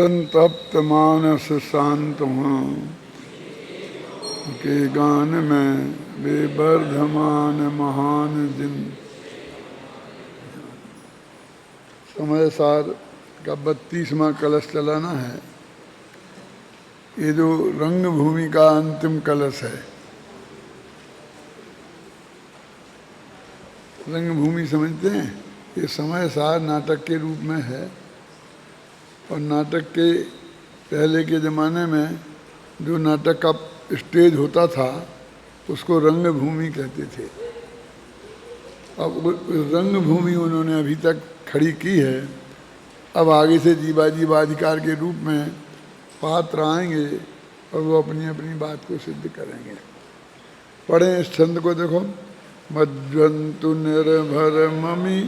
संतप्त मानस शांत हूँ के गान में बेवर्धमान महान जिन। समय सार का 32वां कलश चलाना है। ये जो रंगभूमि का अंतिम कलश है, रंगभूमि समझते हैं, ये समय सार नाटक के रूप में है। और नाटक के पहले के ज़माने में जो नाटक का स्टेज होता था उसको रंगभूमि कहते थे। अब रंगभूमि उन्होंने अभी तक खड़ी की है। अब आगे से जीवाजी वादिकार के रूप में पात्र आएंगे और वो अपनी अपनी बात को सिद्ध करेंगे। पढ़ें इस छंद को, देखो। मज्जंतु निर्भर ममि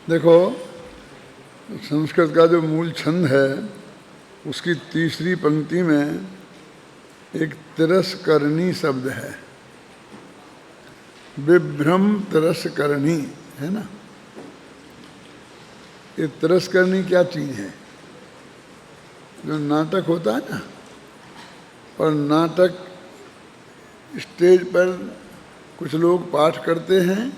देखो, संस्कृत का जो मूल छंद है उसकी तीसरी पंक्ति में एक तिरस्करणी शब्द है। विभ्रम तिरस्करणी है ना। ये तिरस्करणी क्या चीज है? जो नाटक होता है ना, और नाटक स्टेज पर कुछ लोग पाठ करते हैं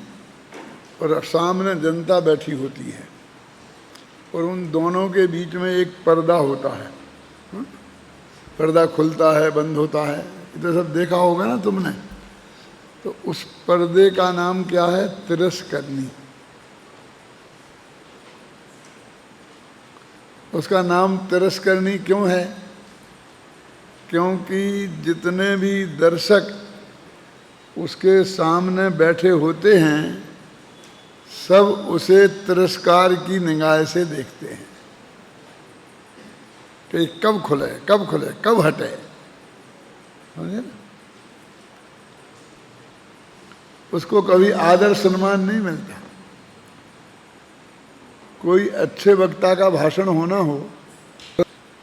और सामने जनता बैठी होती है और उन दोनों के बीच में एक पर्दा होता है। पर्दा खुलता है, बंद होता है, ये तो सब देखा होगा ना तुमने। तो उस पर्दे का नाम क्या है? तिरस्करणी। उसका नाम तिरस्करणी क्यों है? क्योंकि जितने भी दर्शक उसके सामने बैठे होते हैं सब उसे तिरस्कार की निगाह से देखते हैं कि कब खुले, कब खुले, कब हटे। समझे ना? उसको कभी आदर सम्मान नहीं मिलता। कोई अच्छे वक्ता का भाषण होना हो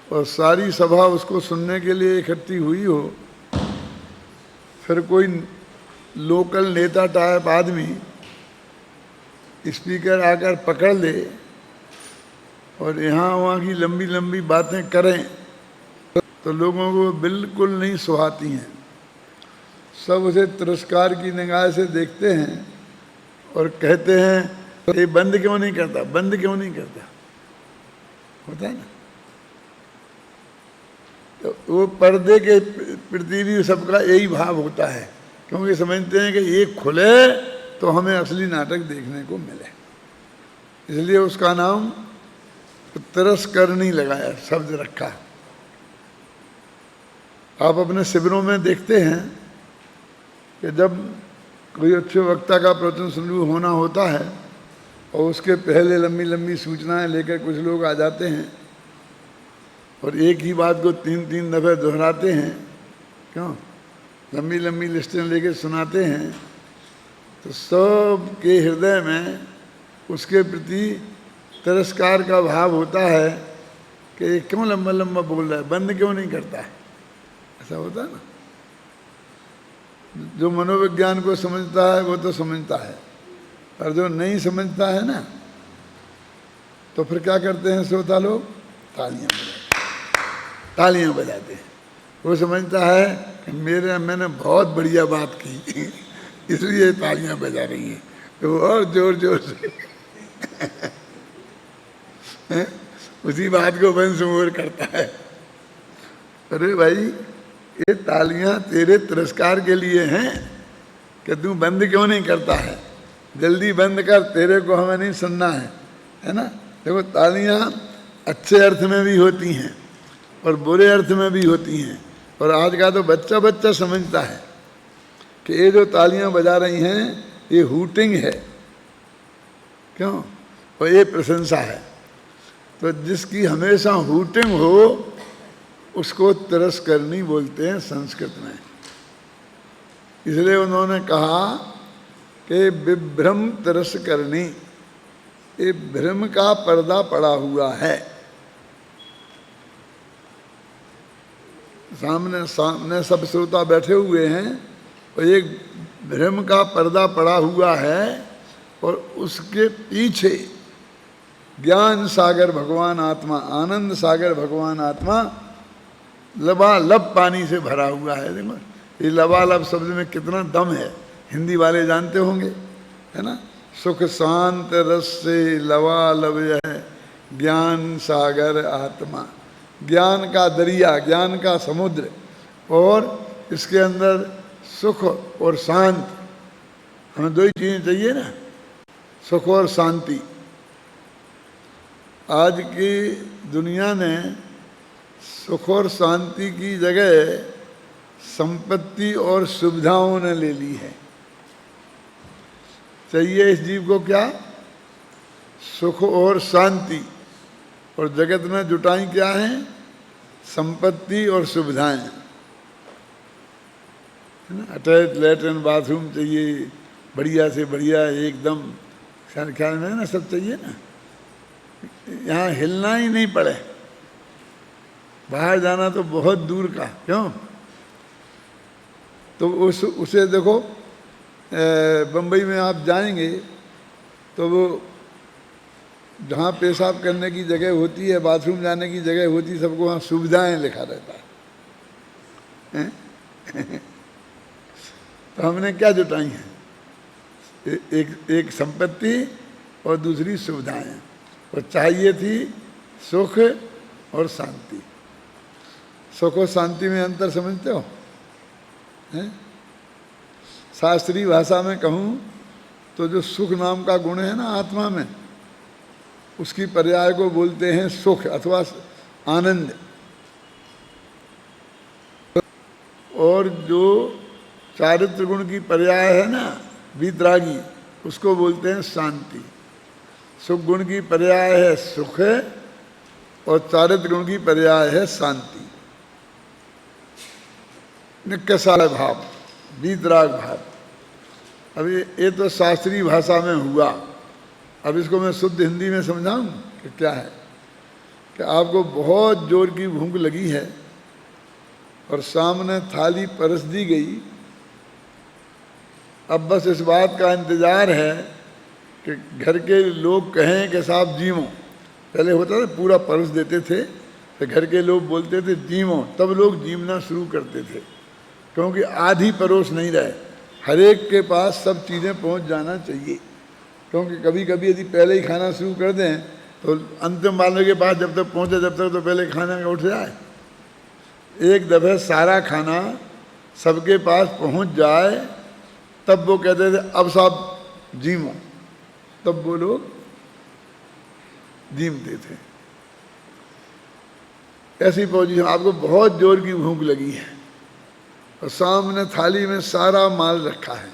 और सारी सभा उसको सुनने के लिए इकट्ठी हुई हो, फिर कोई लोकल नेता टाइप आदमी स्पीकर आकर पकड़ ले और यहाँ वहाँ की लंबी लंबी बातें करें तो लोगों को बिल्कुल नहीं सुहाती हैं। सब उसे तिरस्कार की निगाह से देखते हैं और कहते हैं ये बंद क्यों नहीं करता, बंद क्यों नहीं करता। होता है ना। तो वो पर्दे के प्रति भी सबका यही भाव होता है, क्योंकि समझते हैं कि ये खुले तो हमें असली नाटक देखने को मिले। इसलिए उसका नाम तिरस्करणी लगाया, शब्द रखा। आप अपने शिविरों में देखते हैं कि जब कोई अच्छे वक्ता का प्रवचन शुरू होना होता है और उसके पहले लंबी लंबी सूचनाएं लेकर कुछ लोग आ जाते हैं और एक ही बात को 3-3 दफ़े दोहराते हैं। क्यों? लंबी लंबी लिस्टें लेकर सुनाते हैं। तो सबके हृदय में उसके प्रति तिरस्कार का भाव होता है कि ये क्यों लंबा लंबा बोल रहा है, बंद क्यों नहीं करता है। ऐसा होता है ना। जो मनोविज्ञान को समझता है वो तो समझता है, और जो नहीं समझता है ना, तो फिर क्या करते हैं श्रोता लोग? तालियां बजाते हैं। वो समझता है कि मैंने बहुत बढ़िया बात की इसलिए तालियां बजा रही हैं, तो वो और जोर जोर से उसी बात को वंशमोर करता है। अरे भाई, ये तालियां तेरे तिरस्कार के लिए हैं कि तू बंद क्यों नहीं करता है, जल्दी बंद कर, तेरे को हमें नहीं सुनना है ना। देखो, तालियां अच्छे अर्थ में भी होती हैं और बुरे अर्थ में भी होती हैं, और आज का तो बच्चा बच्चा समझता है कि ये जो तालियां बजा रही हैं ये हूटिंग है, क्यों, और ये प्रशंसा है। तो जिसकी हमेशा हूटिंग हो उसको तिरस्करणी बोलते हैं संस्कृत में। इसलिए उन्होंने कहा कि विभ्रम तिरस्करणी, ये भ्रम का पर्दा पड़ा हुआ है। सामने सामने सब श्रोता बैठे हुए हैं और एक भ्रम का पर्दा पड़ा हुआ है, और उसके पीछे ज्ञान सागर भगवान आत्मा, आनंद सागर भगवान आत्मा लबालब पानी से भरा हुआ है। देखो, ये लबालब शब्द में कितना दम है, हिंदी वाले जानते होंगे, है ना। सुख शांत रस से लबालब है ज्ञान सागर आत्मा, ज्ञान का दरिया, ज्ञान का समुद्र, और इसके अंदर सुख और शांत। हमें दो ही चीज़ें चाहिए ना, सुख और शांति। आज की दुनिया ने सुख और शांति की जगह संपत्ति और सुविधाओं ने ले ली है। चाहिए इस जीव को क्या, सुख और शांति, और जगत में जुटाई क्या है, संपत्ति और सुविधाएं, है ना। अटैच लैट्रिन बाथरूम चाहिए, बढ़िया से बढ़िया एकदम, ख्याल में ना, सब चाहिए ना। यहाँ हिलना ही नहीं पड़े, बाहर जाना तो बहुत दूर का, क्यों। तो उसे देखो, बम्बई में आप जाएंगे तो वो जहाँ पेशाब करने की जगह होती है, बाथरूम जाने की जगह होती है, सबको वहाँ सुविधाएं लिखा रहता है। तो हमने क्या जुटाई है, एक संपत्ति और दूसरी सुविधाएं, और चाहिए थी सुख और शांति। सुख और शांति में अंतर समझते हो, हैं? शास्त्रीय भाषा में कहूँ तो जो सुख नाम का गुण है ना आत्मा में, उसकी पर्याय को बोलते हैं सुख अथवा आनंद, और जो चारित्र गुण की पर्याय है ना वीतरागी, उसको बोलते हैं शांति। सुख गुण की पर्याय है सुख, और चारित्र गुण की पर्याय है शांति। निक्कसाय भाव, वीतराग भाव। अब ये तो शास्त्रीय भाषा में हुआ। अब इसको मैं शुद्ध हिंदी में समझाऊं कि क्या है, कि आपको बहुत जोर की भूख लगी है और सामने थाली परस दी गई। अब बस इस बात का इंतज़ार है कि घर के लोग कहें कि साहब जीवो। पहले होता था पूरा परस देते थे तो घर के लोग बोलते थे जीवो, तब लोग जीवना शुरू करते थे, क्योंकि आधी परोस नहीं रहे, हर एक के पास सब चीज़ें पहुंच जाना चाहिए। क्योंकि कभी कभी यदि पहले ही खाना शुरू कर दें तो अंतिम वाले के पास जब तक पहुँचे जब तक तो पहले खाना का उठ जाए। एक दफ़े सारा खाना सबके पास पहुंच जाए तब वो कहते थे अब साहब जीमो, तब वो लोग जीमते थे। ऐसी पोजीशन, आपको बहुत जोर की भूख लगी है और सामने थाली में सारा माल रखा है,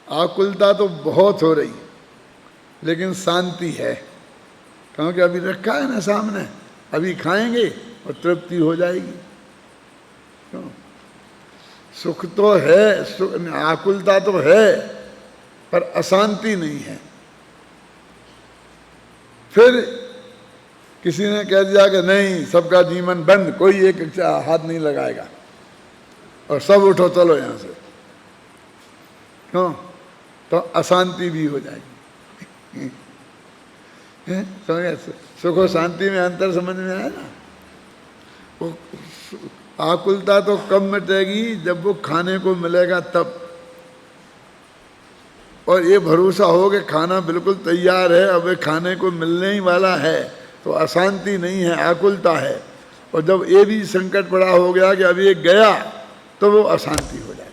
आकुलता तो बहुत हो रही लेकिन शांति है, क्योंकि अभी रखा है ना सामने, अभी खाएंगे और तृप्ति हो जाएगी। क्यों? सुख तो है, आकुलता तो है, पर अशांति नहीं है। फिर किसी ने कह दिया कि नहीं, सबका जीवन बंद, कोई एक हाथ नहीं लगाएगा और सब उठो चलो यहाँ से। क्यों? तो अशांति भी हो जाएगी। समझ, सुख और शांति में अंतर समझ में आया ना। वो आकुलता तो कब मिटेगी जब वो खाने को मिलेगा तब, और ये भरोसा हो कि खाना बिल्कुल तैयार है, अब ये खाने को मिलने ही वाला है, तो अशांति नहीं है, आकुलता है। और जब ये भी संकट पड़ा हो गया कि अब ये गया तो वो अशांति हो जाती।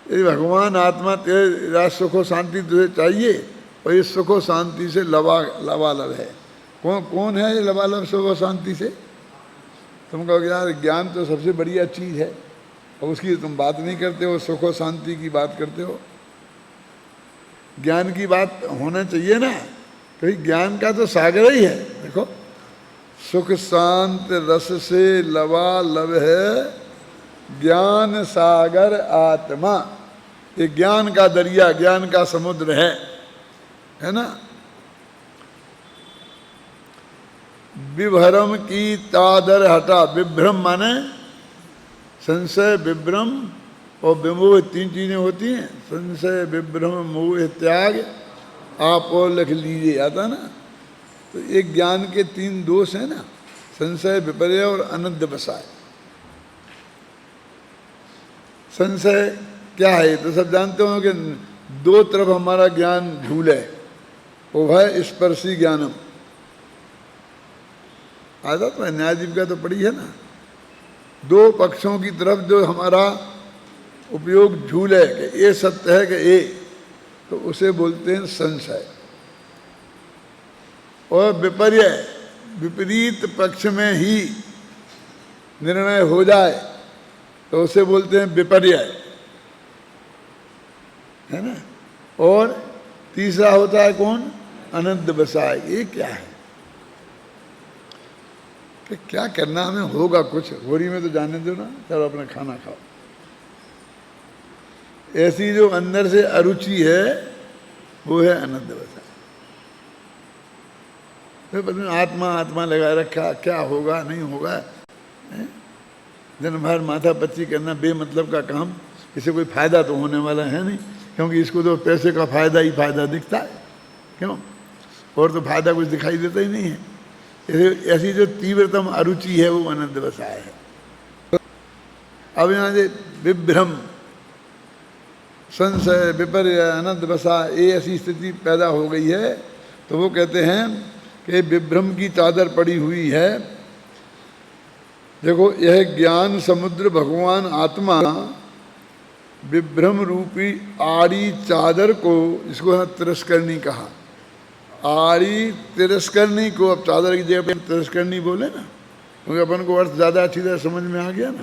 ये भगवान आत्मा तेरा सुख और शांति तुझे चाहिए, और ये सुख और शांति से लबालब है। कौन है ये लबालब सुख और शांति से? तुम कहोगे यार ज्ञान तो सबसे बढ़िया चीज़ है, और उसकी तुम बात नहीं करते हो, सुख और शांति की बात करते हो। ज्ञान की बात होना चाहिए ना, तो ज्ञान का तो सागर ही है। देखो, सुख शांत रस से लबालब है ज्ञान सागर आत्मा। ये ज्ञान का दरिया, ज्ञान का समुद्र है ना। विभ्रम की चादर हटा, विभ्रम माने संशय, विभ्रम और विमोह, तीन चीजें होती हैं। संशय, विभ्रम, मोह, त्याग। आप और लिख लीजिए, आता ना। तो एक ज्ञान के तीन दोष हैं ना, संशय, विपर्य और अनध्यवसाय। संशय क्या है? तो सब जानते हो कि दो तरफ हमारा ज्ञान झूल है। उभय स्पर्शी ज्ञानम, आदत में न्यायदीप का तो पढ़ी है ना। दो पक्षों की तरफ जो हमारा उपयोग झूल है कि ये सत्य है कि ये, तो उसे बोलते हैं संशय। और विपर्य, विपरीत पक्ष में ही निर्णय हो जाए तो उसे बोलते हैं विपर्य, है ना। और तीसरा होता है कौन? अनध्यवसाय। ये क्या है कि क्या करना हमें होगा, कुछ होरी में तो जाने दो ना, चलो अपना खाना खाओ। ऐसी जो अंदर से अरुचि है वो है अनध्यवसाय। तो आत्मा आत्मा लगा रखा, क्या होगा नहीं होगा, दिन भर माथा पच्ची करना बेमतलब का काम। इससे कोई फायदा तो होने वाला है नहीं, क्योंकि इसको तो पैसे का फायदा ही फायदा दिखता है, क्यों? और तो फायदा कुछ दिखाई देता ही नहीं है। ऐसी जो तीव्रतम अरुचि है वो अनध्यवसाय है। अब यहाँ से विभ्रम, संशय, विपर्य, अनध्यवसाय, ये ऐसी स्थिति पैदा हो गई है, तो वो कहते हैं कि विभ्रम की चादर पड़ी हुई है। देखो, यह ज्ञान समुद्र भगवान आत्मा विभ्रम रूपी आड़ी चादर को, इसको तिरस्करणी कहा। आड़ी तिरस्करणी को, अब चादर की जगह पर तिरस्करणी बोले ना, क्योंकि अपन को अर्थ ज़्यादा अच्छी तरह समझ में आ गया ना।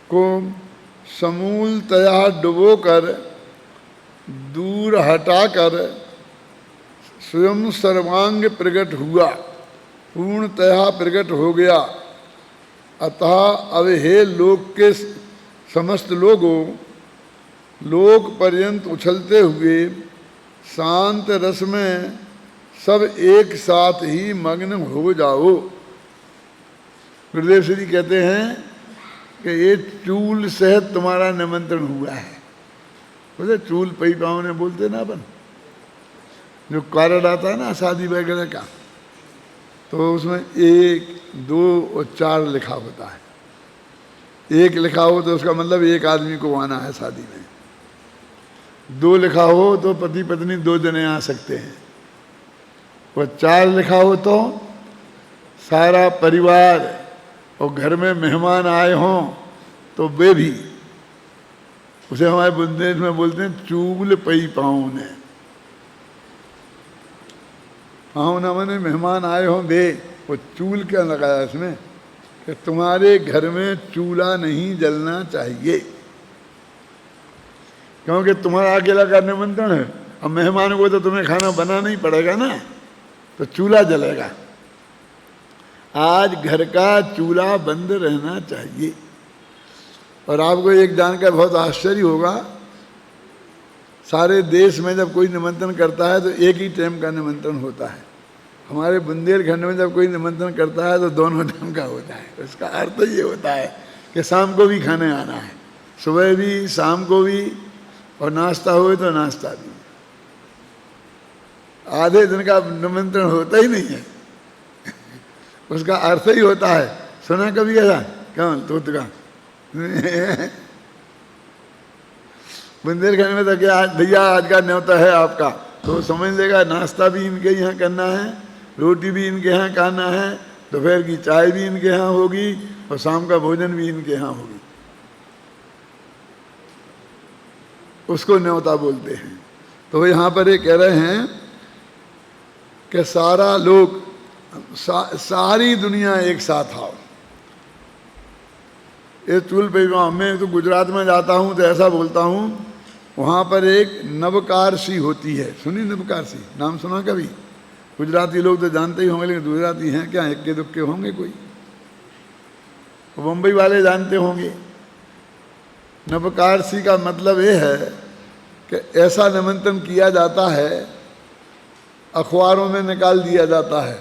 को समूलतया डुबो कर, दूर हटाकर स्वयं सर्वांग प्रकट हुआ, पूर्णतया प्रकट हो गया। अतः अब हे लोक के समस्त लोगों, लोक पर्यंत उछलते हुए शांत रस में सब एक साथ ही मग्न हो जाओ। गुरुदेव श्री कहते हैं कि ये चूल सहित तुम्हारा निमंत्रण हुआ है। बोले चूल पई पाँव ने बोलते ना अपन, जो कार्ड आता है ना शादी वगैरह का, तो उसमें 1, 2 और 4 लिखा होता है। 1 लिखा हो तो उसका मतलब एक आदमी को आना है शादी में। 2 लिखा हो तो पति पत्नी 2 जने आ सकते हैं। और 4 लिखा हो तो सारा परिवार, और घर में मेहमान आए हों तो वे भी। उसे हमारे बुंदेलखंड में बोलते हैं चूल पई पाँव ने। पाँव ना मैंने मेहमान आए हों वे, वो चूल क्या लगाया इसमें कि तुम्हारे घर में चूल्हा नहीं जलना चाहिए, क्योंकि तुम्हारा अकेला का निमंत्रण है। अब मेहमान को तो तुम्हें खाना बनाना ही पड़ेगा ना, तो चूल्हा जलेगा। आज घर का चूल्हा बंद रहना चाहिए। और आपको एक जानकर बहुत आश्चर्य होगा, सारे देश में जब कोई निमंत्रण करता है तो एक ही टाइम का निमंत्रण होता है। हमारे बुंदेलखंड में जब कोई निमंत्रण करता है तो दोनों टाइम का होता है। उसका अर्थ ये होता है कि शाम को भी खाने आना है, सुबह भी शाम को भी, और नाश्ता हो तो नाश्ता भी। आधे दिन का निमंत्रण होता ही नहीं है। उसका अर्थ ही होता है, सुना कभी ऐसा? कौन? तो का बुंदेलखंड में तो क्या भैया आज का न्योता है आपका, तो समझ लेगा नाश्ता भी इनके यहाँ करना है रोटी भी इनके यहाँ खाना है, दोपहर की चाय भी इनके यहाँ होगी और शाम का भोजन भी इनके यहाँ होगी। उसको न्योता बोलते हैं। तो यहाँ पर ये कह रहे हैं कि सारा लोग सारी दुनिया एक साथ आओ। ये चूल पे मैं तो गुजरात में जाता हूँ तो ऐसा बोलता हूँ, वहाँ पर एक नवकारसी होती है। सुनी नवकारसी? नाम सुना कभी? गुजराती लोग तो जानते ही होंगे, लेकिन गुजराती हैं क्या, इक्के दुक्के होंगे कोई, मुंबई वाले जानते होंगे। नवकारसी का मतलब ये है कि ऐसा निमंत्रण किया जाता है, अखबारों में निकाल दिया जाता है,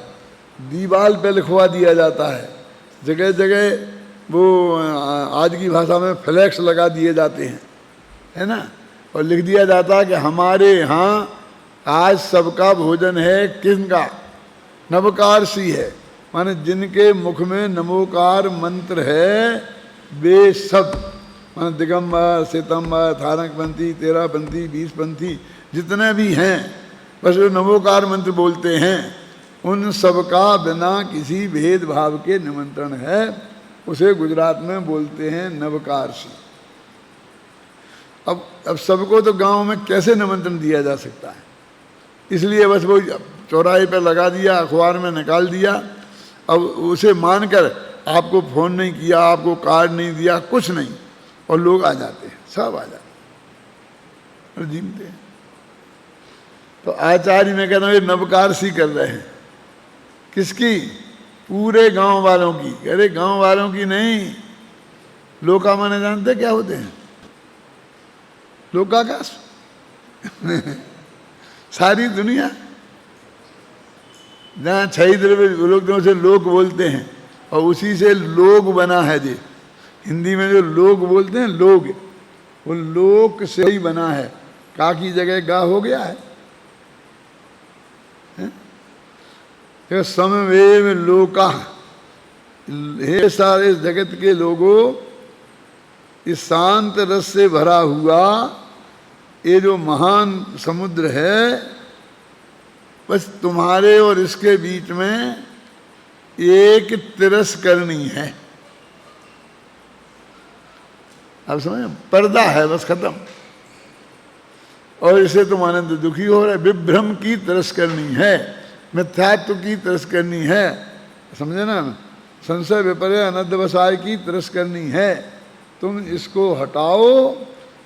दीवार पे लिखवा दिया जाता है, जगह जगह वो आज की भाषा में फ्लैक्स लगा दिए जाते हैं, है ना, और लिख दिया जाता है कि हमारे यहाँ आज सबका भोजन है। किसका? नवकारसी है, माने जिनके मुख में नमोकार मंत्र है वे सब, माने दिगंबर, सितंबर, थारकपंथी, तेरहपंथी, बीसपंथी जितने भी हैं, बस वो नमोकार मंत्र बोलते हैं। उन सबका बिना किसी भेदभाव के निमंत्रण है, उसे गुजरात में बोलते हैं नवकारसी। अब सबको तो गांव में कैसे निमंत्रण दिया जा सकता है, इसलिए बस वो चौराहे पर लगा दिया, अखबार में निकाल दिया। अब उसे मानकर आपको फ़ोन नहीं किया, आपको कार्ड नहीं दिया, कुछ नहीं, और लोग आ जाते हैं, सब आ जाते हैं और जीमते हैं। तो आचार्य में कहता हूँ ये नवकारसी कर रहे हैं। किसकी? पूरे गांव वालों की। अरे गांव वालों की नहीं, लोका माने जानते क्या होते हैं? लोकाकाश सारी दुनिया, जहाँ 6 द्रव्य लोग उसे लोक बोलते हैं, और उसी से लोग बना है। जी हिंदी में जो लोग बोलते हैं, लोग, वो लोक से ही बना है। का की जगह गा हो गया है। समवेव लोका, हे सारे जगत के लोगों, इस शांत रस से भरा हुआ ये जो महान समुद्र है, बस तुम्हारे और इसके बीच में एक तिरस्करणी है। अब समझ, पर्दा है, बस खत्म। और इसे तुम आनंद दुखी हो रहे, विभ्रम की तिरस्करणी है, मिथ्यात्व की तिरस्करणी है, समझे ना, संशय विपर्य अनध्यवसाय की तिरस्करणी है। तुम इसको हटाओ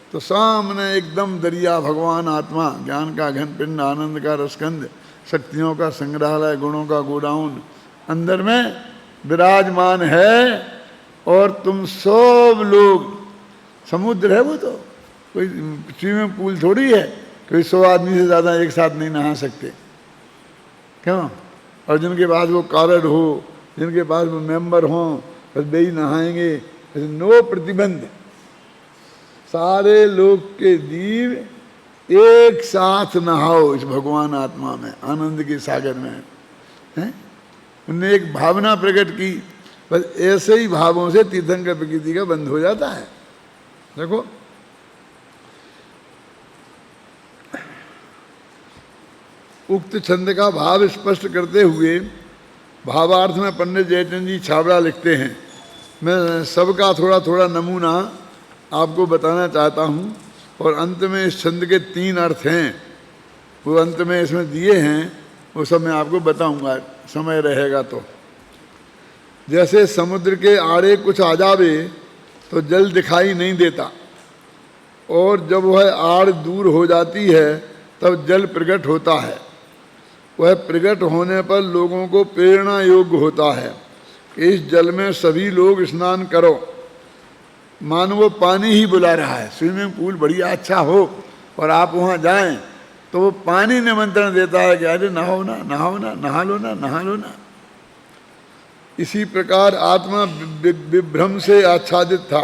तो सामने एकदम दरिया, भगवान आत्मा, ज्ञान का घन पिंड, आनंद का रसकंद, शक्तियों का संग्रहालय, गुणों का गोडाउन अंदर में विराजमान है। और तुम सब लोग, समुद्र है वो, तो कोई स्विमिंग पूल थोड़ी है, कोई 100 आदमी से ज़्यादा एक साथ नहीं नहा सकते, क्यों? और जिनके पास वो कार्ड हो, जिनके पास वो मेंबर हों, बस वे ही नहाएंगे, नो प्रतिबंध। सारे लोग के जीव एक साथ नहाओ इस भगवान आत्मा में, आनंद के सागर में, हैं? उनने एक भावना प्रकट की, बस ऐसे ही भावों से तीर्थंकर प्रकृति का बंद हो जाता है। देखो उक्त छंद का भाव स्पष्ट करते हुए भावार्थ में पंडित जयचंद जी छाबड़ा लिखते हैं। मैं सबका थोड़ा थोड़ा नमूना आपको बताना चाहता हूँ, और अंत में इस छंद के 3 अर्थ हैं, वो अंत में इसमें दिए हैं, वो सब मैं आपको बताऊंगा, समय रहेगा तो। जैसे समुद्र के आड़े कुछ आ जावे तो जल दिखाई नहीं देता, और जब वह आड़ दूर हो जाती है तब जल प्रकट होता है। वह प्रकट होने पर लोगों को प्रेरणा योग्य होता है कि इस जल में सभी लोग स्नान करो। मानो वो पानी ही बुला रहा है, स्विमिंग पूल बढ़िया अच्छा हो और आप वहाँ जाएं तो वो पानी निमंत्रण देता है कि अरे नहाओ ना, नहाओ ना, नहा लो ना, नहा लो ना। इसी प्रकार आत्मा विभ्रम से आच्छादित था,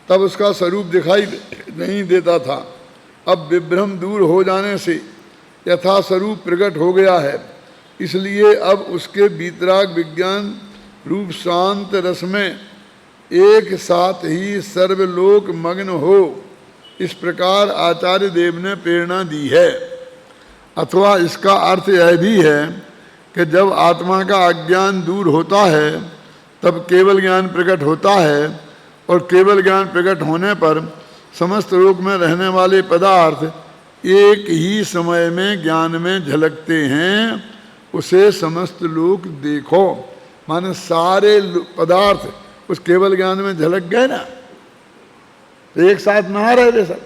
तब उसका स्वरूप दिखाई नहीं देता था। अब विभ्रम दूर हो जाने से यथा स्वरूप प्रकट हो गया है, इसलिए अब उसके वीतराग विज्ञान रूप शांत रस में एक साथ ही सर्वलोक मग्न हो, इस प्रकार आचार्य देव ने प्रेरणा दी है। अथवा इसका अर्थ यह भी है कि जब आत्मा का अज्ञान दूर होता है तब केवल ज्ञान प्रकट होता है, और केवल ज्ञान प्रकट होने पर समस्त लोक में रहने वाले पदार्थ एक ही समय में ज्ञान में झलकते हैं, उसे समस्त लोक देखो। माने सारे पदार्थ उस केवल ज्ञान में झलक गए ना, तो एक साथ नहा रहे थे सब।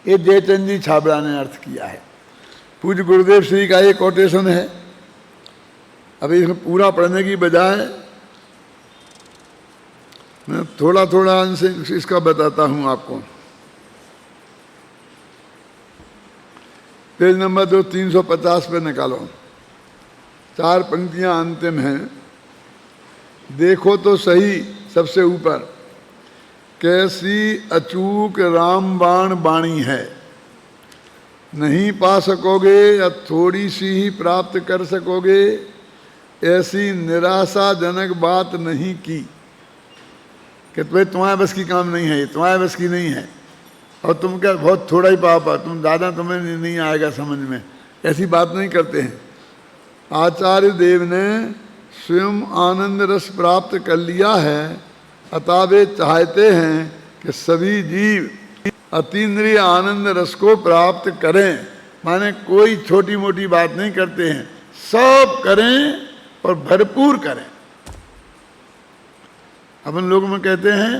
ये जयचंद जी छाबड़ा ने अर्थ किया है। पूज्य गुरुदेव श्री का एक कोटेशन है, अभी इसमें पूरा पढ़ने की बजाय मैं थोड़ा थोड़ा अंश इसका बताता हूं आपको। पेज नंबर 350 पे निकालो, 4 पंक्तियां अंतिम हैं। देखो तो सही सबसे ऊपर, कैसी अचूक रामबाण वाणी है, नहीं पा सकोगे या थोड़ी सी ही प्राप्त कर सकोगे, ऐसी निराशाजनक बात नहीं की कि भाई तुम्हारे बस की काम नहीं है, ये तुम्हारे बस की नहीं है, और तुम क्या बहुत थोड़ा ही पा तुम ज़्यादा तुम्हें नहीं आएगा समझ में, ऐसी बात नहीं करते हैं। आचार्य देव ने स्वयं आनंद रस प्राप्त कर लिया है, अतः वे चाहते हैं कि सभी जीव अतीन्द्रिय आनंद रस को प्राप्त करें। माने कोई छोटी मोटी बात नहीं करते हैं, सब करें और भरपूर करें। अपन लोगों में कहते हैं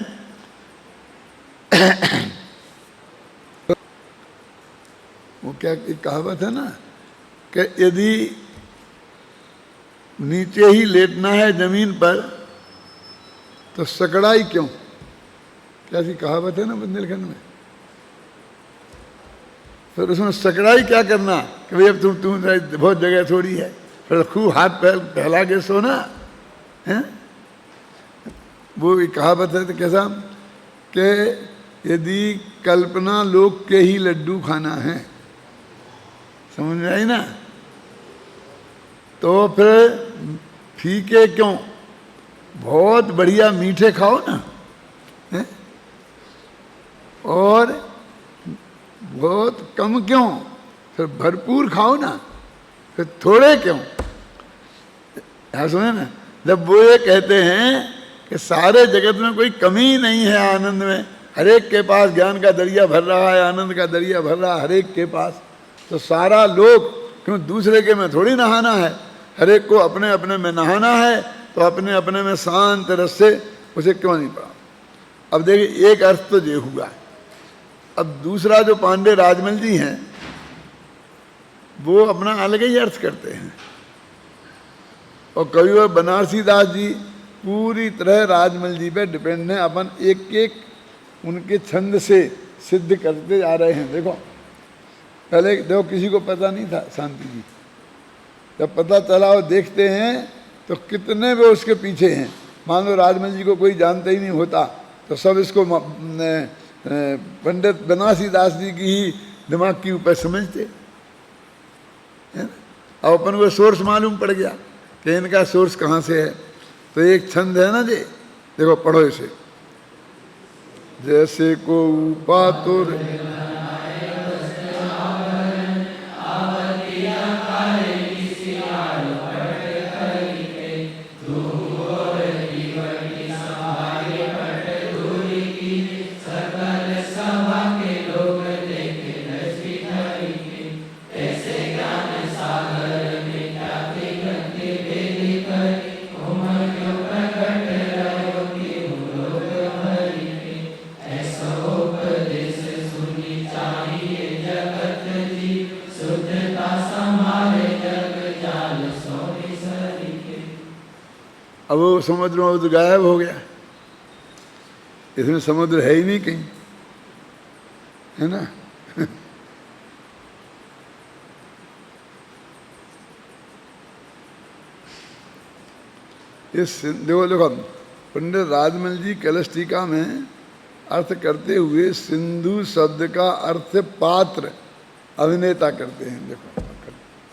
वो क्या एक कहावत है ना कि यदि नीचे ही लेटना है जमीन पर तो सकड़ाई क्यों, क्या सी कहावत है ना बुंदेलखंड में। फिर उसमें सकड़ाई क्या करना कि भाई अब तुम बहुत जगह थोड़ी है, फिर खूब हाथ पैर फैला के सोना है। वो एक कहावत है तो कैसा कि यदि कल्पना लोक के ही लड्डू खाना है, समझ में आई ना, तो फिर फीके क्यों, बहुत बढ़िया मीठे खाओ ना है? और बहुत कम क्यों, फिर भरपूर खाओ ना, फिर थोड़े क्यों। यहाँ सुने ना, जब वो ये कहते हैं कि सारे जगत में कोई कमी नहीं है आनंद में, हरेक के पास ज्ञान का दरिया भर रहा है, आनंद का दरिया भर रहा है हरेक के पास, तो सारा लोग क्यों दूसरे के में थोड़ी नहाना है, हरेक को अपने अपने में नहाना है, तो अपने अपने में शांत रस से उसे क्यों नहीं पड़ा। अब देखिए एक अर्थ तो ये हुआ, अब दूसरा जो पांडे राजमल जी हैं वो अपना अलग ही अर्थ करते हैं, और कविवर बनारसी दास जी पूरी तरह राजमल जी पे डिपेंड है। अपन एक एक उनके छंद से सिद्ध करते जा रहे हैं। देखो पहले देखो किसी को पता नहीं था शांति जी, जब पता चला और देखते हैं तो कितने वे उसके पीछे हैं। मान लो राजमल जी को कोई जानता ही नहीं होता तो सब इसको पंडित बनारसी दास जी की ही दिमाग की ऊपर समझते है। अब अपन को सोर्स मालूम पड़ गया कि इनका सोर्स कहाँ से है। तो एक छंद है ना जी, देखो पढ़ो इसे। जैसे को पातुर अब वो समुद्र में तो गायब हो गया, इसमें समुद्र है ही नहीं कहीं, है ना। देखो देखो पंडित राजमल जी कलश टीका में अर्थ करते हुए सिंधु शब्द का अर्थ पात्र अभिनेता करते हैं। देखो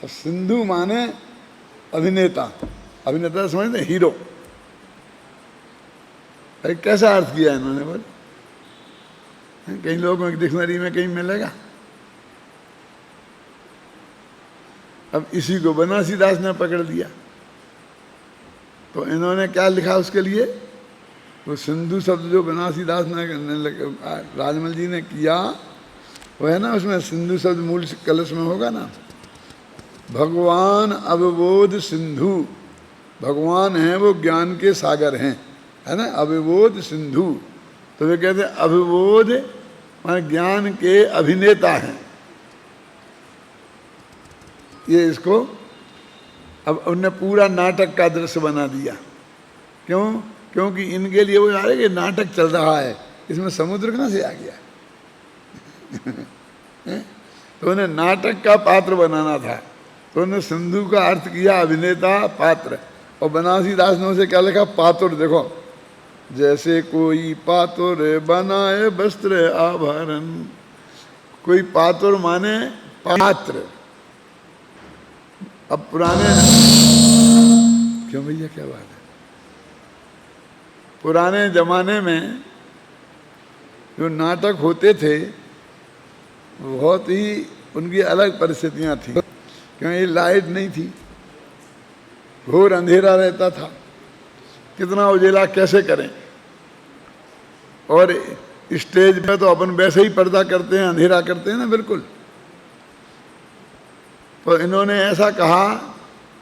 अब सिंधु माने अभिनेता, अभिनेता समझते हीरो। अरे कैसा अर्थ किया इन्होंने बोल, कई लोगों की डिक्शनरी में कहीं मिलेगा। अब इसी को बनारसीदास ने पकड़ लिया। तो इन्होंने क्या लिखा उसके लिए, वो सिंधु शब्द जो बनारसीदास ने राजमल जी ने किया वो है ना, उसमें सिंधु शब्द मूल कलश में होगा ना, भगवान अवबोध सिंधु, भगवान हैं वो ज्ञान के सागर हैं, है ना, अवबोध सिंधु। तो वे कहते हैं अवबोध मान ज्ञान के अभिनेता हैं। ये इसको अब उनने पूरा नाटक का दृश्य बना दिया। क्यों? क्योंकि इनके लिए वो आ रहे कि नाटक चल रहा है, इसमें समुद्र कहाँ से आ गया तो उन्हें नाटक का पात्र बनाना था, तो उन्होंने सिंधु का अर्थ किया अभिनेता पात्र। और बनारसीदास ने उसे क्या लिखा, पातुर। देखो, जैसे कोई पातुर बनाए वस्त्र आभरण, कोई पातुर माने पात्र। अब पुराने, क्यों भैया क्या बात है, पुराने जमाने में जो नाटक होते थे बहुत ही उनकी अलग परिस्थितियां थी, क्योंकि लाइट नहीं थी, घोर अंधेरा रहता था, कितना उजेला कैसे करें। और स्टेज पे तो अपन वैसे ही पर्दा करते हैं, अंधेरा करते हैं ना, बिल्कुल। तो इन्होंने ऐसा कहा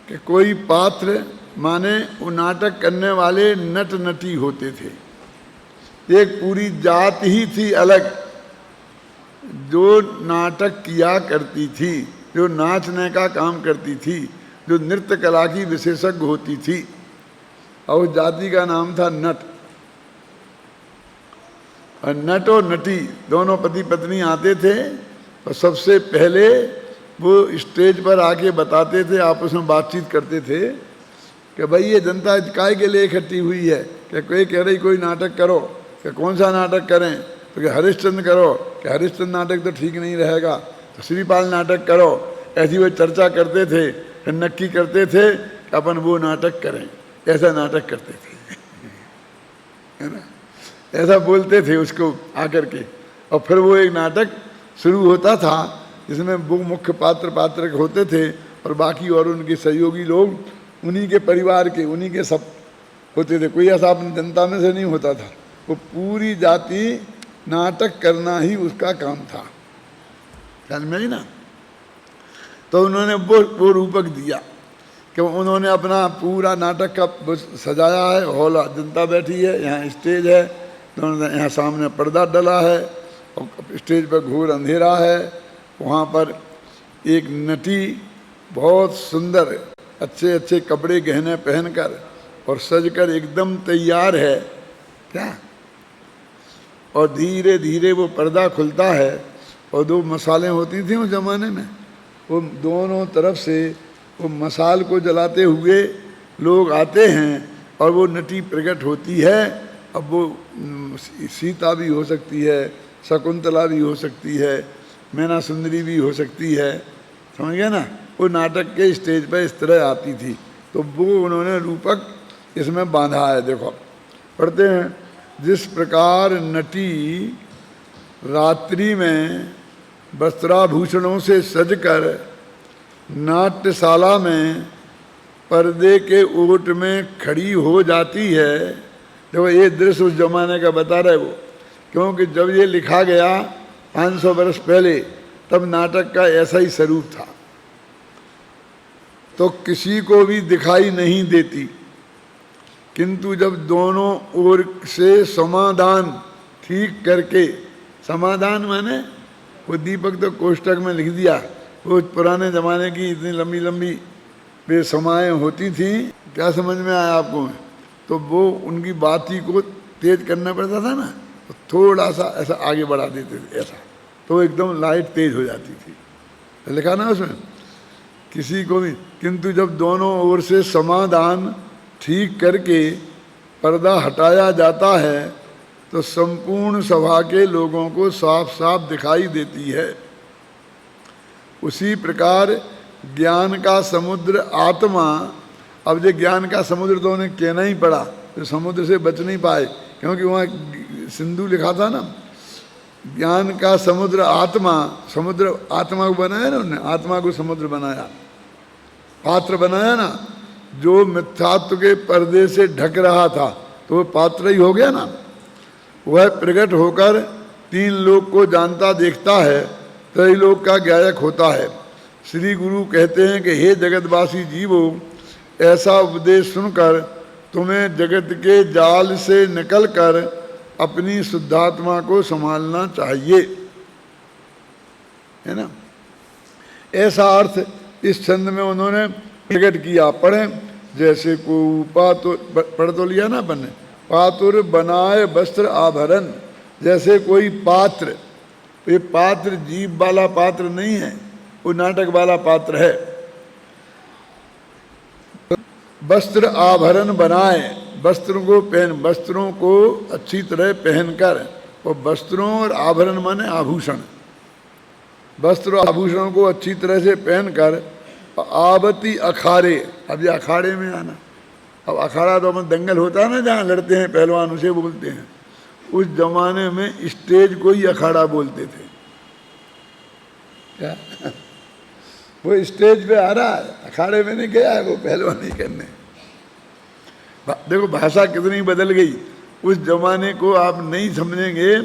कि कोई पात्र माने वो नाटक करने वाले नट नटी होते थे, एक पूरी जात ही थी अलग जो नाटक किया करती थी, जो नाचने का काम करती थी, जो नृत्य कला की विशेषज्ञ होती थी, और उस जाति का नाम था नट। और नट और नटी दोनों पति पत्नी आते थे और सबसे पहले वो स्टेज पर आके बताते थे, आपस में बातचीत करते थे कि भाई ये जनता काय के लिए इकट्ठी हुई है, कि कोई कह रही कोई नाटक करो, कि कौन सा नाटक करें, तो कि हरिश्चंद्र करो, कि हरिश्चंद्र नाटक तो ठीक नहीं रहेगा, तो श्रीपाल नाटक करो। ऐसी वो चर्चा करते थे, फिर नक्की करते थे कि अपन वो नाटक करें, ऐसा नाटक करते थे है ना, ऐसा बोलते थे उसको आकर के। और फिर वो एक नाटक शुरू होता था जिसमें वो मुख्य पात्र होते थे और बाकी और उनके सहयोगी लोग उन्हीं के परिवार के, उन्हीं के सब होते थे, कोई ऐसा अपनी जनता में से नहीं होता था। वो पूरी जाति नाटक करना ही उसका काम था, समझ में आई ना। तो उन्होंने वो रूपक दिया कि उन्होंने अपना पूरा नाटक का सजाया है, हॉल जनता बैठी है, यहाँ स्टेज है, तो यहाँ सामने पर्दा डला है और स्टेज पर घोर अंधेरा है। वहाँ पर एक नटी बहुत सुंदर अच्छे अच्छे कपड़े गहने पहनकर और सजकर एकदम तैयार है क्या, और धीरे धीरे वो पर्दा खुलता है और दो मसालें होती थी उस ज़माने में, वो दोनों तरफ से वो मसाल को जलाते हुए लोग आते हैं और वो नटी प्रकट होती है। अब वो सीता भी हो सकती है, शकुंतला भी हो सकती है, मैना सुंदरी भी हो सकती है, समझ गए ना। वो नाटक के स्टेज पर इस तरह आती थी, तो वो उन्होंने रूपक इसमें बांधा है। देखो पढ़ते हैं, जिस प्रकार नटी रात्रि में वस्त्राभूषणों से सजकर नाट्यशाला में पर्दे के ओट में खड़ी हो जाती है। देखो ये दृश्य उस जमाने का बता रहे वो, क्योंकि जब ये लिखा गया 500 वर्ष पहले, तब नाटक का ऐसा ही स्वरूप था, तो किसी को भी दिखाई नहीं देती। किंतु जब दोनों ओर से समाधान ठीक करके, समाधान माने वो दीपक तो कोष्टक में लिख दिया, वो पुराने ज़माने की इतनी लंबी लंबी बेसमाएँ होती थी, क्या समझ में आया आपको? तो वो उनकी बात ही को तेज करना पड़ता था ना, तो थोड़ा सा ऐसा आगे बढ़ा देते थे ऐसा, तो एकदम लाइट तेज हो जाती थी। लिखा ना उसमें, किसी को भी, किंतु जब दोनों ओर से समाधान ठीक करके पर्दा हटाया जाता है तो संपूर्ण सभा के लोगों को साफ साफ दिखाई देती है। उसी प्रकार ज्ञान का समुद्र आत्मा, अब जो ज्ञान का समुद्र तो उन्हें कहना ही पड़ा, तो समुद्र से बच नहीं पाए, क्योंकि वहाँ सिंधु लिखा था ना, ज्ञान का समुद्र आत्मा, समुद्र आत्मा को बनाया ना उन्होंने, आत्मा को समुद्र बनाया, पात्र बनाया ना, जो मिथ्यात्व के पर्दे से ढक रहा था तो वो पात्र ही हो गया ना। वह प्रकट होकर तीन लोक को जानता देखता है, त्रैलोक का गायक होता है। श्री गुरु कहते हैं कि हे जगतवासी जीवो, ऐसा उपदेश सुनकर तुम्हें जगत के जाल से निकलकर अपनी शुद्धात्मा को संभालना चाहिए, है ना। ऐसा अर्थ इस छंद में उन्होंने प्रकट किया। पढ़ें, जैसे को पढ़ तो लिया ना अपन ने, पातुर बनाए वस्त्र आभरण, जैसे कोई पात्र, ये पात्र जीव वाला पात्र नहीं है, वो नाटक वाला पात्र है। वस्त्र आभरण बनाए, वस्त्रों को पहन, वस्त्रों को अच्छी तरह पहनकर, और वस्त्रों और आभरण माने आभूषण, वस्त्र और आभूषणों को अच्छी तरह से पहनकर आवती अखाड़े, अब ये अखाड़े में आना, अब अखाड़ा तो अपन दंगल होता है ना जहाँ लड़ते हैं पहलवान, उसे बोलते हैं। उस जमाने में स्टेज को ही अखाड़ा बोलते थे। क्या वो स्टेज पे आ रहा है, अखाड़े में नहीं गया है वो पहलवानी करने। देखो भाषा कितनी बदल गई। उस जमाने को आप नहीं समझेंगे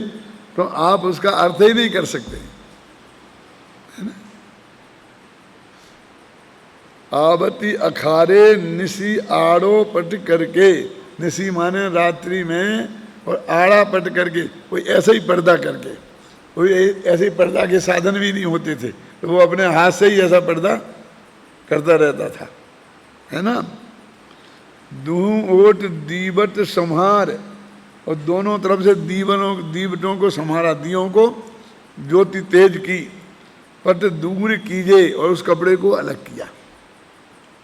तो आप उसका अर्थ ही नहीं कर सकते, है ना। आवती अखाड़े निसी आड़ो पट करके, निसी माने रात्रि में, और आड़ा पट करके, कोई ऐसे ही पर्दा करके, कोई ऐसे ही पर्दा के साधन भी नहीं होते थे, तो वो अपने हाथ से ही ऐसा पर्दा करता रहता था, है ना। दूह ओट दीवट संहार, और दोनों तरफ से दीवटों को संहारा, दियों को ज्योति तेज की। पट दूर कीजे, और उस कपड़े को अलग किया,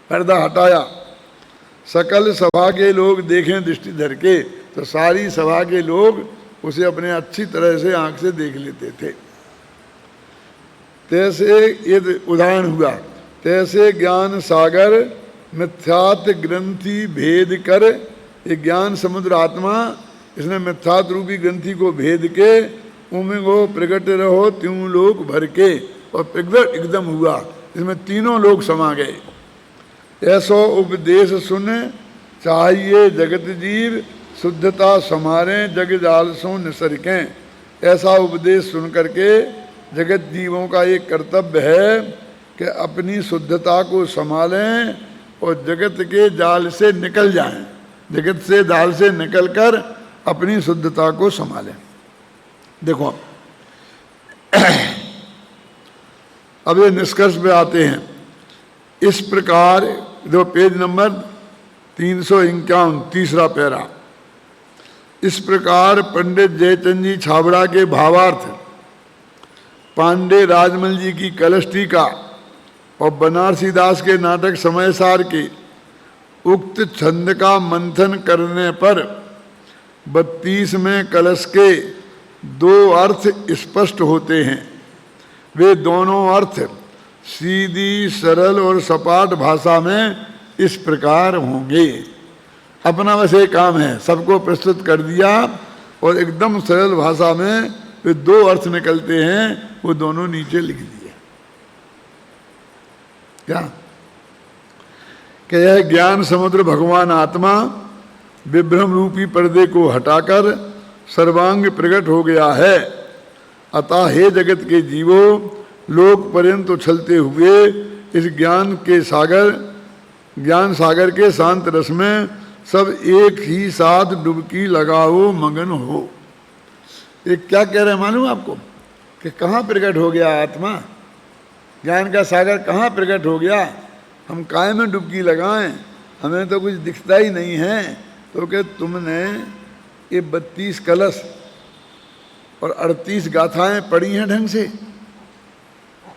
पर्दा हटाया। सकल सभा के लोग देखें दृष्टि धर के, तो सारी सभा के लोग उसे अपने अच्छी तरह से आंख से देख लेते थे। तैसे ये उदाहरण हुआ, तैसे ज्ञान सागर मिथ्यात ग्रंथि भेद कर, ये ज्ञान समुद्र आत्मा, इसने मिथ्यात रूपी ग्रंथि को भेद के, उमें गो प्रकट रहो त्यों लोक भर के, और प्रकट एकदम हुआ, इसमें तीनों लोग समा गए। ऐसो उपदेश सुन चाहिए जगत जीव, शुद्धता समारे जग जाल सो निसरकें। ऐसा उपदेश सुन करके जगत जीवों का एक कर्तव्य है कि अपनी शुद्धता को संभालें और जगत के जाल से निकल जाएं, जगत से जाल से निकलकर अपनी शुद्धता को संभालें। देखो अब ये निष्कर्ष पे आते हैं। इस प्रकार जो पेज नंबर 351, तीसरा पैरा, इस प्रकार पंडित जयचंद जी छाबड़ा के भावार्थ, पांडे राजमल जी की कलश टीका और बनारसी दास के नाटक समय सार के उक्त छंद का मंथन करने पर 32वें कलश के दो अर्थ स्पष्ट होते हैं। वे दोनों अर्थ सीधी, सरल और सपाट भाषा में इस प्रकार होंगे। अपना वैसे काम है, सबको प्रस्तुत कर दिया और एकदम सरल भाषा में वे दो अर्थ निकलते हैं, वो दोनों नीचे लिख दिए। क्या कि यह ज्ञान समुद्र भगवान आत्मा विभ्रम रूपी पर्दे को हटाकर सर्वांग प्रकट हो गया है। अतः हे जगत के जीवों, लोक पर्यंत उछलते हुए इस ज्ञान सागर के शांत रस में सब एक ही साथ डुबकी लगाओ, मगन हो। ये क्या कह रहे हैं मालूम आपको कि कहाँ प्रकट हो गया आत्मा, ज्ञान का सागर कहाँ प्रकट हो गया। हम काय में डुबकी लगाएं, हमें तो कुछ दिखता ही नहीं है। तो कि तुमने ये 32 कलश और 38 गाथाएं पढ़ी हैं ढंग से,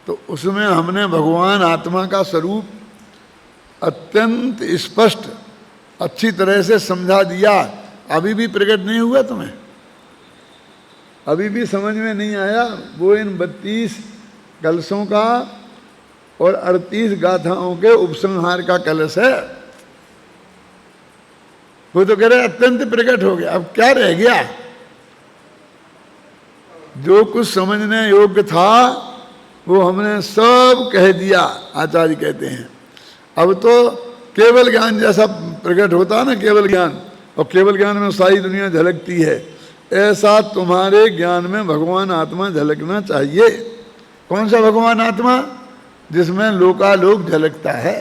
तो उसमें हमने भगवान आत्मा का स्वरूप अत्यंत स्पष्ट अच्छी तरह से समझा दिया। अभी भी प्रकट नहीं हुआ तुम्हें, अभी भी समझ में नहीं आया। वो इन 32 कलशों का और 38 गाथाओं के उपसंहार का कलश है। वो तो कह रहे अत्यंत प्रकट हो गया। अब क्या रह गया? जो कुछ समझने योग्य था वो हमने सब कह दिया। आचार्य कहते हैं अब तो केवल ज्ञान जैसा प्रकट होता है ना, केवल ज्ञान, और केवल ज्ञान में सारी दुनिया झलकती है, ऐसा तुम्हारे ज्ञान में भगवान आत्मा झलकना चाहिए। कौन सा भगवान आत्मा? जिसमें लोकालोक झलकता है।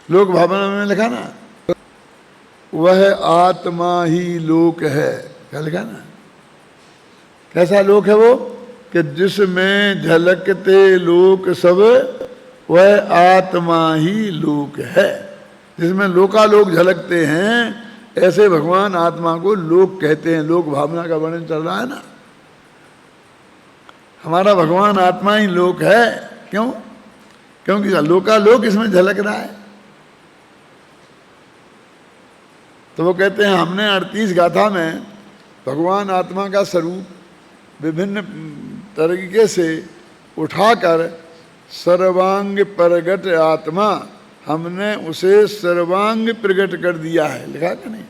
लोक भावना में लिखा ना, वह आत्मा ही लोक है, क्या लिखा ना? कैसा लोक है वो? कि जिसमें झलकते लोक सब, वह आत्मा ही लोक है। जिसमें लोकालोक झलकते हैं, ऐसे भगवान आत्मा को लोक कहते हैं। लोक भावना का वर्णन चल रहा है ना। हमारा भगवान आत्मा ही लोक है। क्यों? क्योंकि लोकालोक इसमें झलक रहा है। तो वो कहते हैं हमने 38 गाथा में भगवान आत्मा का स्वरूप विभिन्न तरीके से उठाकर सर्वांग प्रगट आत्मा, हमने उसे सर्वांग प्रगट कर दिया है। लिखा कि नहीं?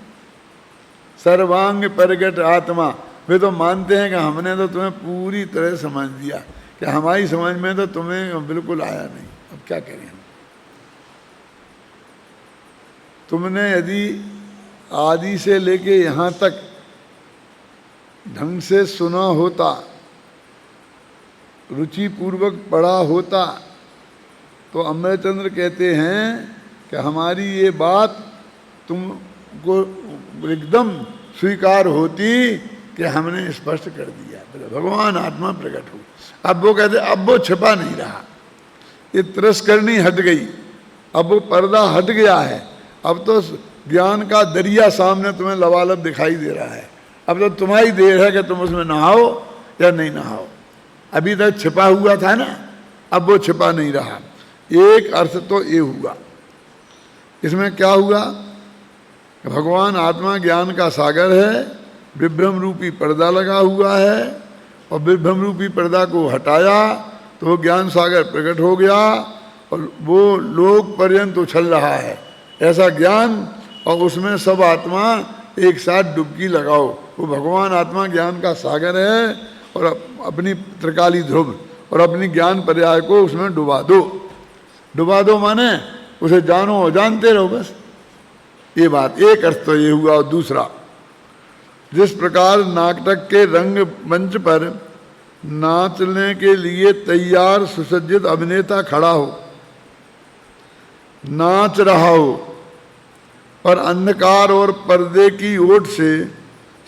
सर्वांग प्रगट आत्मा। वे तो मानते हैं कि हमने तो तुम्हें पूरी तरह समझ दिया, कि हमारी समझ में तो तुम्हें बिल्कुल आया नहीं। अब क्या करें हम? तुमने यदि आदि से लेके यहाँ तक ढंग से सुना होता, रुचि पूर्वक पढ़ा होता, तो अमरचंद्र कहते हैं कि हमारी ये बात तुमको एकदम स्वीकार होती कि हमने स्पष्ट कर दिया, भगवान आत्मा प्रकट हो। अब वो कहते अब वो छिपा नहीं रहा, ये तिरस्करणी हट गई, अब वो पर्दा हट गया है। अब तो ज्ञान का दरिया सामने तुम्हें लबालब दिखाई दे रहा है। अब तो तुम्हारी देर है कि तुम उसमें नहाओ या नहीं नहाओ। अभी तक छिपा हुआ था ना, अब वो छिपा नहीं रहा। एक अर्थ तो ये हुआ। इसमें क्या हुआ? भगवान आत्मा ज्ञान का सागर है, विभ्रम रूपी पर्दा लगा हुआ है, और विभ्रम रूपी पर्दा को हटाया तो वो ज्ञान सागर प्रकट हो गया, और वो लोक पर्यंत उछल रहा है ऐसा ज्ञान, और उसमें सब आत्मा एक साथ डुबकी लगाओ। वो भगवान आत्मा ज्ञान का सागर है, और अपनी त्रिकाली ध्रुव और अपनी ज्ञान पर्याय को उसमें डुबा दो। डुबा दो माने उसे जानो और जानते रहो, बस ये बात। एक अर्थ तो ये हुआ। और दूसरा, जिस प्रकार नाटक के रंग मंच पर नाचने के लिए तैयार सुसज्जित अभिनेता खड़ा हो, नाच रहा हो, पर अंधकार और पर्दे की ओट से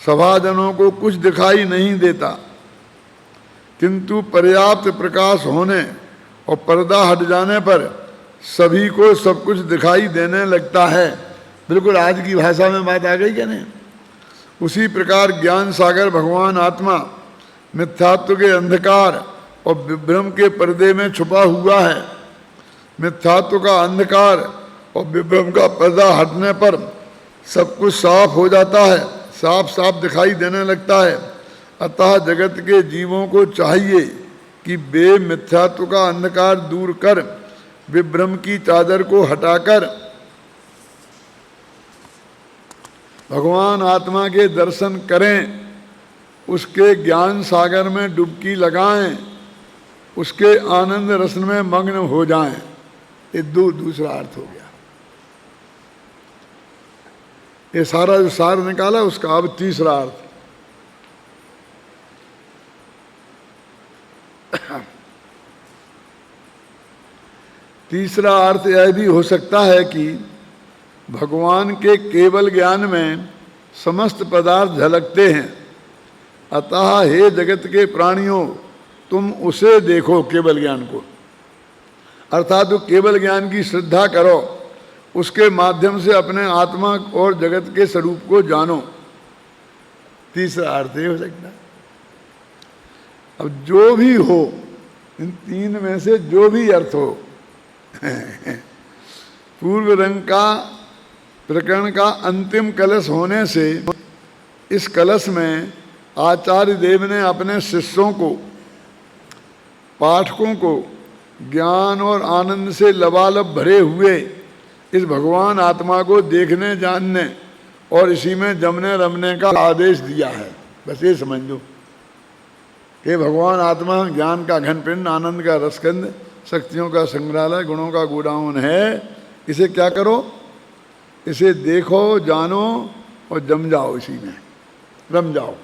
सभाजनों को कुछ दिखाई नहीं देता, किंतु पर्याप्त प्रकाश होने और पर्दा हट जाने पर सभी को सब कुछ दिखाई देने लगता है। बिल्कुल आज की भाषा में बात आ गई क्या नहीं? उसी प्रकार ज्ञान सागर भगवान आत्मा मिथ्यात्व के अंधकार और विभ्रम के पर्दे में छुपा हुआ है। मिथ्यात्व का अंधकार और विभ्रम का पर्दा हटने पर सब कुछ साफ हो जाता है, साफ साफ दिखाई देने लगता है। अतः जगत के जीवों को चाहिए कि वे मिथ्यात्व का अंधकार दूर कर विभ्रम की चादर को हटाकर भगवान आत्मा के दर्शन करें, उसके ज्ञान सागर में डुबकी लगाएं, उसके आनंद रस में मग्न हो जाएं। ये दूसरा अर्थ हो गया। ये सारा जो सार निकाला उसका अब तीसरा अर्थ। तीसरा अर्थ यह भी हो सकता है कि भगवान के केवल ज्ञान में समस्त पदार्थ झलकते हैं, अतः हे जगत के प्राणियों तुम उसे देखो, केवल ज्ञान को, अर्थात तो केवल ज्ञान की श्रद्धा करो, उसके माध्यम से अपने आत्मा और जगत के स्वरूप को जानो। तीसरा अर्थ ये हो सकता है। अब जो भी हो, इन तीन में से जो भी अर्थ हो, पूर्व रंग का प्रकरण का अंतिम कलश होने से इस कलश में आचार्य देव ने अपने शिष्यों को, पाठकों को ज्ञान और आनंद से लबालब भरे हुए इस भगवान आत्मा को देखने, जानने और इसी में जमने रमने का आदेश दिया है। बस ये समझ लो कि भगवान आत्मा ज्ञान का घन पिंड, आनंद का रसकंद, शक्तियों का संग्रहालय, गुणों का गोडाउन है। इसे क्या करो, इसे देखो, जानो और जम जाओ, इसी में रम जाओ।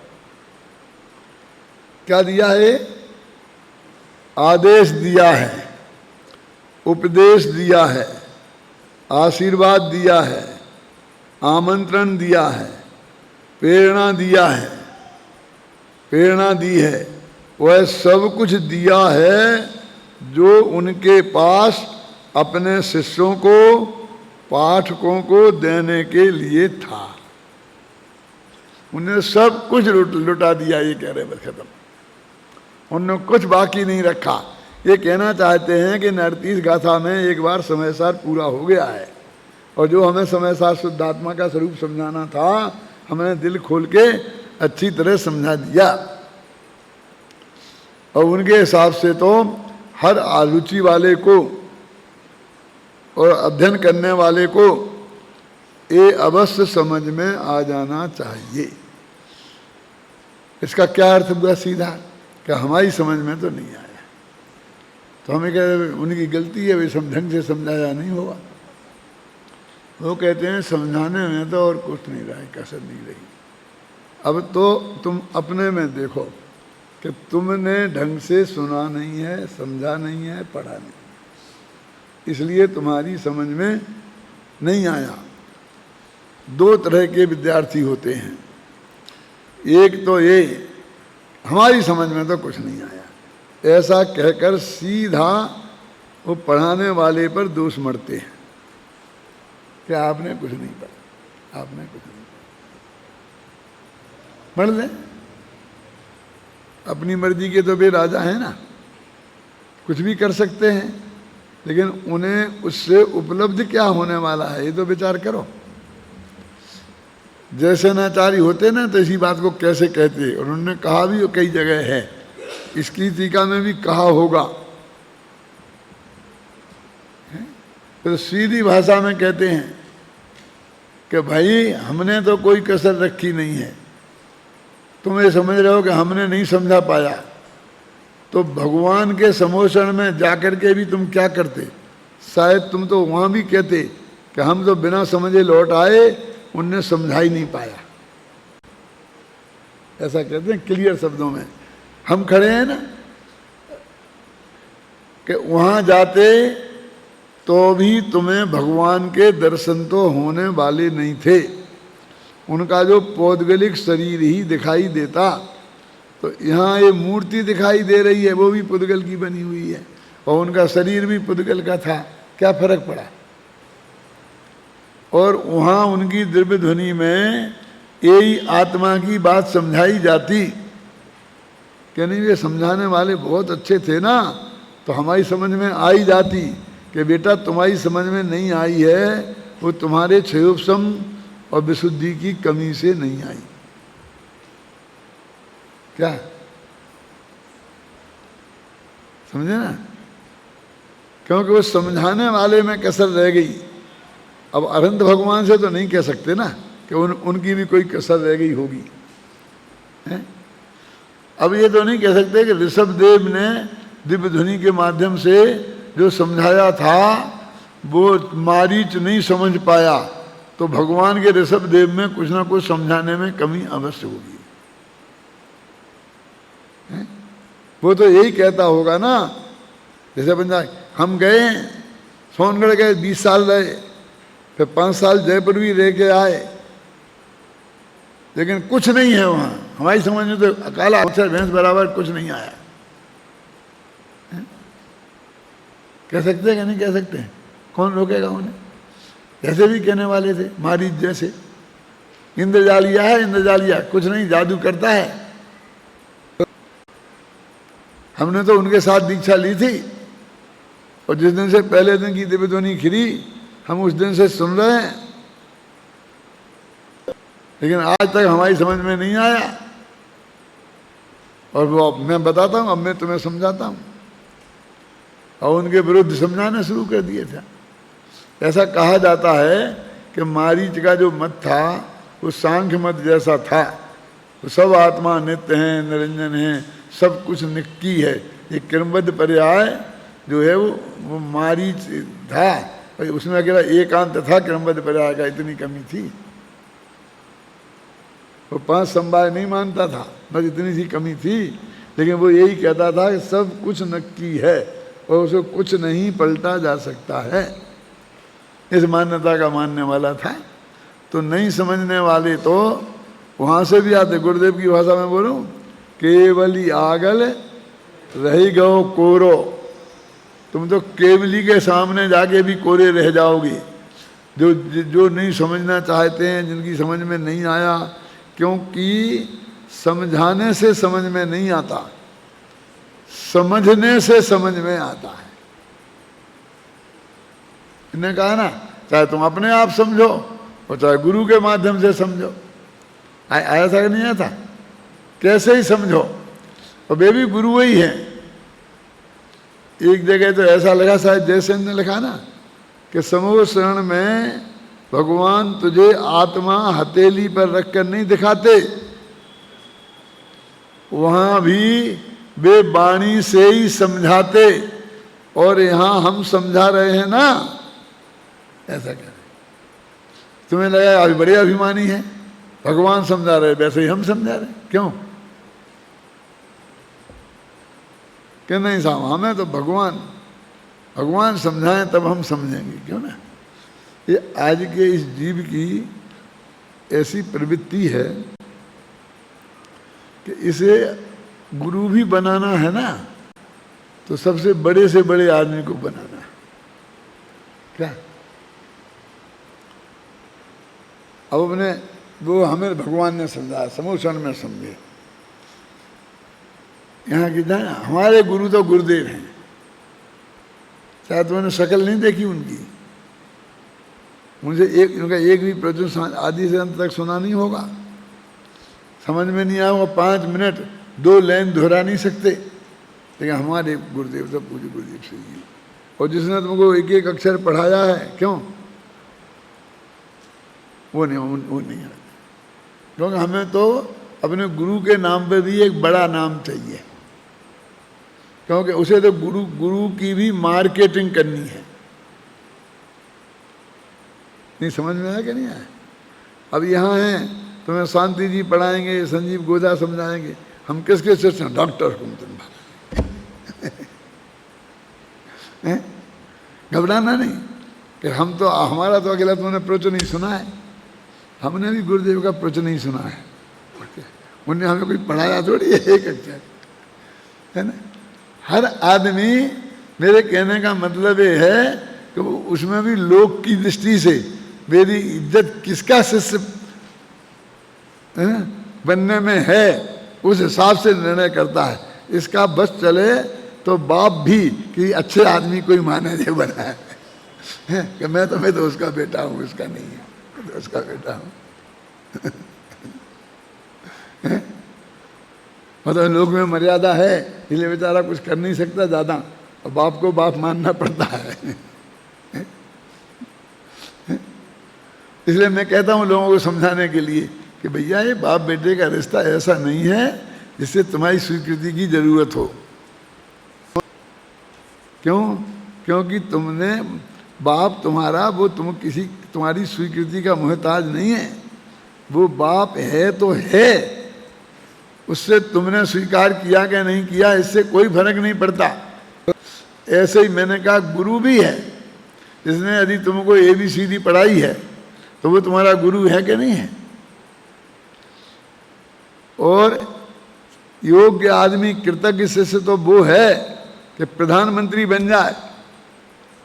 क्या दिया है? आदेश दिया है, उपदेश दिया है, आशीर्वाद दिया है, आमंत्रण दिया है, प्रेरणा दिया है, प्रेरणा दी है, वह सब कुछ दिया है जो उनके पास अपने शिष्यों को, पाठकों को देने के लिए था। उन्हें सब कुछ लुटा दिया, ये कह रहे, बस खत्म। उन्होंने कुछ बाकी नहीं रखा। ये कहना चाहते हैं कि नरतीस गाथा में एक बार समय सार पूरा हो गया है, और जो हमें समय सार शुद्धात्मा का स्वरूप समझाना था, हमने दिल खोल के अच्छी तरह समझा दिया। और उनके हिसाब से तो हर आरुचि वाले को और अध्ययन करने वाले को ये अवश्य समझ में आ जाना चाहिए। इसका क्या अर्थ हुआ सीधा, कि हमारी समझ में तो नहीं आया, तो हमें कह उनकी गलती है, वे ढंग से समझाया नहीं होगा। वो कहते हैं समझाने में तो और कुछ नहीं रहा है, कसर नहीं रही। अब तो तुम अपने में देखो कि तुमने ढंग से सुना नहीं है, समझा नहीं है, पढ़ा नहीं, इसलिए तुम्हारी समझ में नहीं आया। दो तरह के विद्यार्थी होते हैं, एक तो ये हमारी समझ में तो कुछ नहीं आया, ऐसा कहकर सीधा वो पढ़ाने वाले पर दोष मढ़ते हैं कि आपने कुछ नहीं पढ़ा, आपने कुछ नहीं पढ़ा। मढ़ ले, अपनी मर्जी के तो वे राजा हैं ना, कुछ भी कर सकते हैं, लेकिन उन्हें उससे उपलब्ध क्या होने वाला है, ये तो विचार करो। जैसे नाचारी होते ना, तो इसी बात को कैसे कहते, उन्होंने कहा भी कई जगह है, इसकी टीका में भी कहा होगा। तो सीधी भाषा में कहते हैं कि भाई हमने तो कोई कसर रखी नहीं है, तुम ये समझ रहे हो कि हमने नहीं समझा पाया, तो भगवान के समोषण में जाकर के भी तुम क्या करते? शायद तुम तो वहाँ भी कहते कि हम तो बिना समझे लौट आए, उनने समझा ही नहीं पाया। ऐसा कहते हैं क्लियर शब्दों में। हम खड़े हैं ना कि वहाँ जाते तो भी तुम्हें भगवान के दर्शन तो होने वाले नहीं थे, उनका जो पौद्गलिक शरीर ही दिखाई देता। तो यहाँ ये मूर्ति दिखाई दे रही है, वो भी पुद्गल की बनी हुई है, और उनका शरीर भी पुद्गल का था, क्या फर्क पड़ा? और वहाँ उनकी दिव्य ध्वनि में यही आत्मा की बात समझाई जाती कि नहीं, वे समझाने वाले बहुत अच्छे थे ना, तो हमारी समझ में आ ही जाती कि बेटा तुम्हारी समझ में नहीं आई है, वो तुम्हारे क्षयोपशम और विशुद्धि की कमी से नहीं आई। क्या समझे ना? क्योंकि वो समझाने वाले में कसर रह गई। अब अनंत भगवान से तो नहीं कह सकते ना कि उनकी भी कोई कसर रह गई होगी, है? अब ये तो नहीं कह सकते कि ऋषभ देव ने दिव्य ध्वनि के माध्यम से जो समझाया था वो मारीच नहीं समझ पाया, तो भगवान के ऋषभ देव में कुछ ना कुछ समझाने में कमी अवश्य होगी, है? वो तो यही कहता होगा ना, जैसे बंदा हम गए सोनगढ़ गए, 20 साल रहे, फिर 5 साल जयपुर भी रह के आए, लेकिन कुछ नहीं है वहाँ। हमारी समझ में तो काला अक्षर भैंस बराबर कुछ नहीं आया। कह सकते हैं कि नहीं कह सकते? कौन रोकेगा उन्हें? ऐसे भी कहने वाले थे, मारीच जैसे, इंद्रजालिया है, इंद्रजालिया कुछ नहीं, जादू करता है। हमने तो उनके साथ दीक्षा ली थी, और जिस दिन से पहले दिन की दिव्य ध्वनि खिली, हम उस दिन से सुन रहे हैं, लेकिन आज तक हमारी समझ में नहीं आया। और वो मैं बताता हूँ, अब मैं तुम्हें समझाता हूँ, और उनके विरुद्ध समझाना शुरू कर दिया था। ऐसा कहा जाता है कि मारीच का जो मत था वो सांख्य मत जैसा था, तो सब आत्मा नित्य हैं, निरंजन हैं, सब कुछ निक्की है। ये क्रमबद्ध पर्याय जो है वो मारीच था, और उसमें अकेला एकांत था क्रमबद्ध पर्याय का, इतनी कमी थी। वो 5 समवाय नहीं मानता था, बस इतनी सी कमी थी। लेकिन वो यही कहता था कि सब कुछ नक्की है और उसे कुछ नहीं पलटा जा सकता है, इस मान्यता का मानने वाला था। तो नहीं समझने वाले तो वहाँ से भी आते, गुरुदेव की भाषा में बोलूं, केवली आगल रही गो कोरो, तुम तो केवली के सामने जाके भी कोरे रह जाओगे। जो नहीं समझना चाहते हैं, जिनकी समझ में नहीं आया, क्योंकि समझाने से समझ में नहीं आता, समझने से समझ में आता है। इन्हें कहा ना, चाहे तुम अपने आप समझो और चाहे गुरु के माध्यम से समझो। आया था कि नहीं आया था? कैसे ही समझो, और वे भी गुरु ही हैं। एक जगह तो ऐसा लगा, शायद जैसे ने लिखा ना, कि समूह शरण में भगवान तुझे आत्मा हथेली पर रखकर नहीं दिखाते, वहां भी वे वाणी से ही समझाते, और यहां हम समझा रहे हैं ना, ऐसा कह रहे। तुम्हें लगा अभी बड़े अभिमानी है, भगवान समझा रहे, वैसे ही हम समझा रहे। क्यों? कि नहीं साहब, हमें तो भगवान समझाएं तब हम समझेंगे, क्यों ना। ये आज के इस जीव की ऐसी प्रवृत्ति है कि इसे गुरु भी बनाना है ना, तो सबसे बड़े से बड़े आदमी को बनाना है। क्या अब अपने वो हमें भगवान ने समझाया, समूचन में समझे। यहाँ की जाए, हमारे गुरु तो गुरुदेव हैं, शायद तुमने शक्ल नहीं देखी उनकी, मुझे उनका एक भी प्रवचन आदि से अंत तक सुना नहीं होगा, समझ में नहीं आया होगा, 5 मिनट 2 लाइन दोहरा नहीं सकते। लेकिन हमारे गुरुदेव तो पूरे गुरुदेव से ही, और जिसने तुमको एक एक अक्षर पढ़ाया है, क्यों वो नहीं आता। क्योंकि हमें तो अपने गुरु के नाम पे भी एक बड़ा नाम चाहिए, क्योंकि उसे तो गुरु की भी मार्केटिंग करनी है। नहीं समझ में आया कि नहीं आया? अब यहाँ हैं, तुम्हें शांति जी पढ़ाएंगे, संजीव गोदा समझाएंगे, हम किसके शिष्य हैं? डॉक्टर कुमचंद भाई। घबराना नहीं कि हम तो, हमारा तो अकेला तुमने प्रवचन ही सुना है, हमने भी गुरुदेव का प्रवचन ही सुना है, उन्हें हमें कोई पढ़ाया थोड़ी है एक अक्षर, है ना। हर आदमी, मेरे कहने का मतलब ये है कि उसमें भी लोक की दृष्टि से मेरी इज्जत किसका शिष्य बनने में है, उस हिसाब से निर्णय करता है। इसका बस चले तो बाप भी कि अच्छे आदमी कोई माने जो बना है कि मैं तो उसका बेटा हूँ, उसका नहीं है, तो उसका बेटा हूँ। मतलब लोग में मर्यादा है, इसलिए बेचारा कुछ कर नहीं सकता ज़्यादा, और बाप को बाप मानना पड़ता है। इसलिए मैं कहता हूँ लोगों को समझाने के लिए कि भैया ये बाप बेटे का रिश्ता ऐसा नहीं है जिससे तुम्हारी स्वीकृति की जरूरत हो। क्यों? क्योंकि तुमने, बाप तुम्हारा, वो तुम्हारी स्वीकृति का मोहताज नहीं है। वो बाप है तो है, उससे तुमने स्वीकार किया कि नहीं किया इससे कोई फर्क नहीं पड़ता। ऐसे ही मैंने कहा गुरु भी है, जिसने यदि तुमको ABCD पढ़ाई है तो वो तुम्हारा गुरु है कि नहीं है। और योग्य आदमी, कृतज्ञ शिष्य तो वो है कि प्रधानमंत्री बन जाए,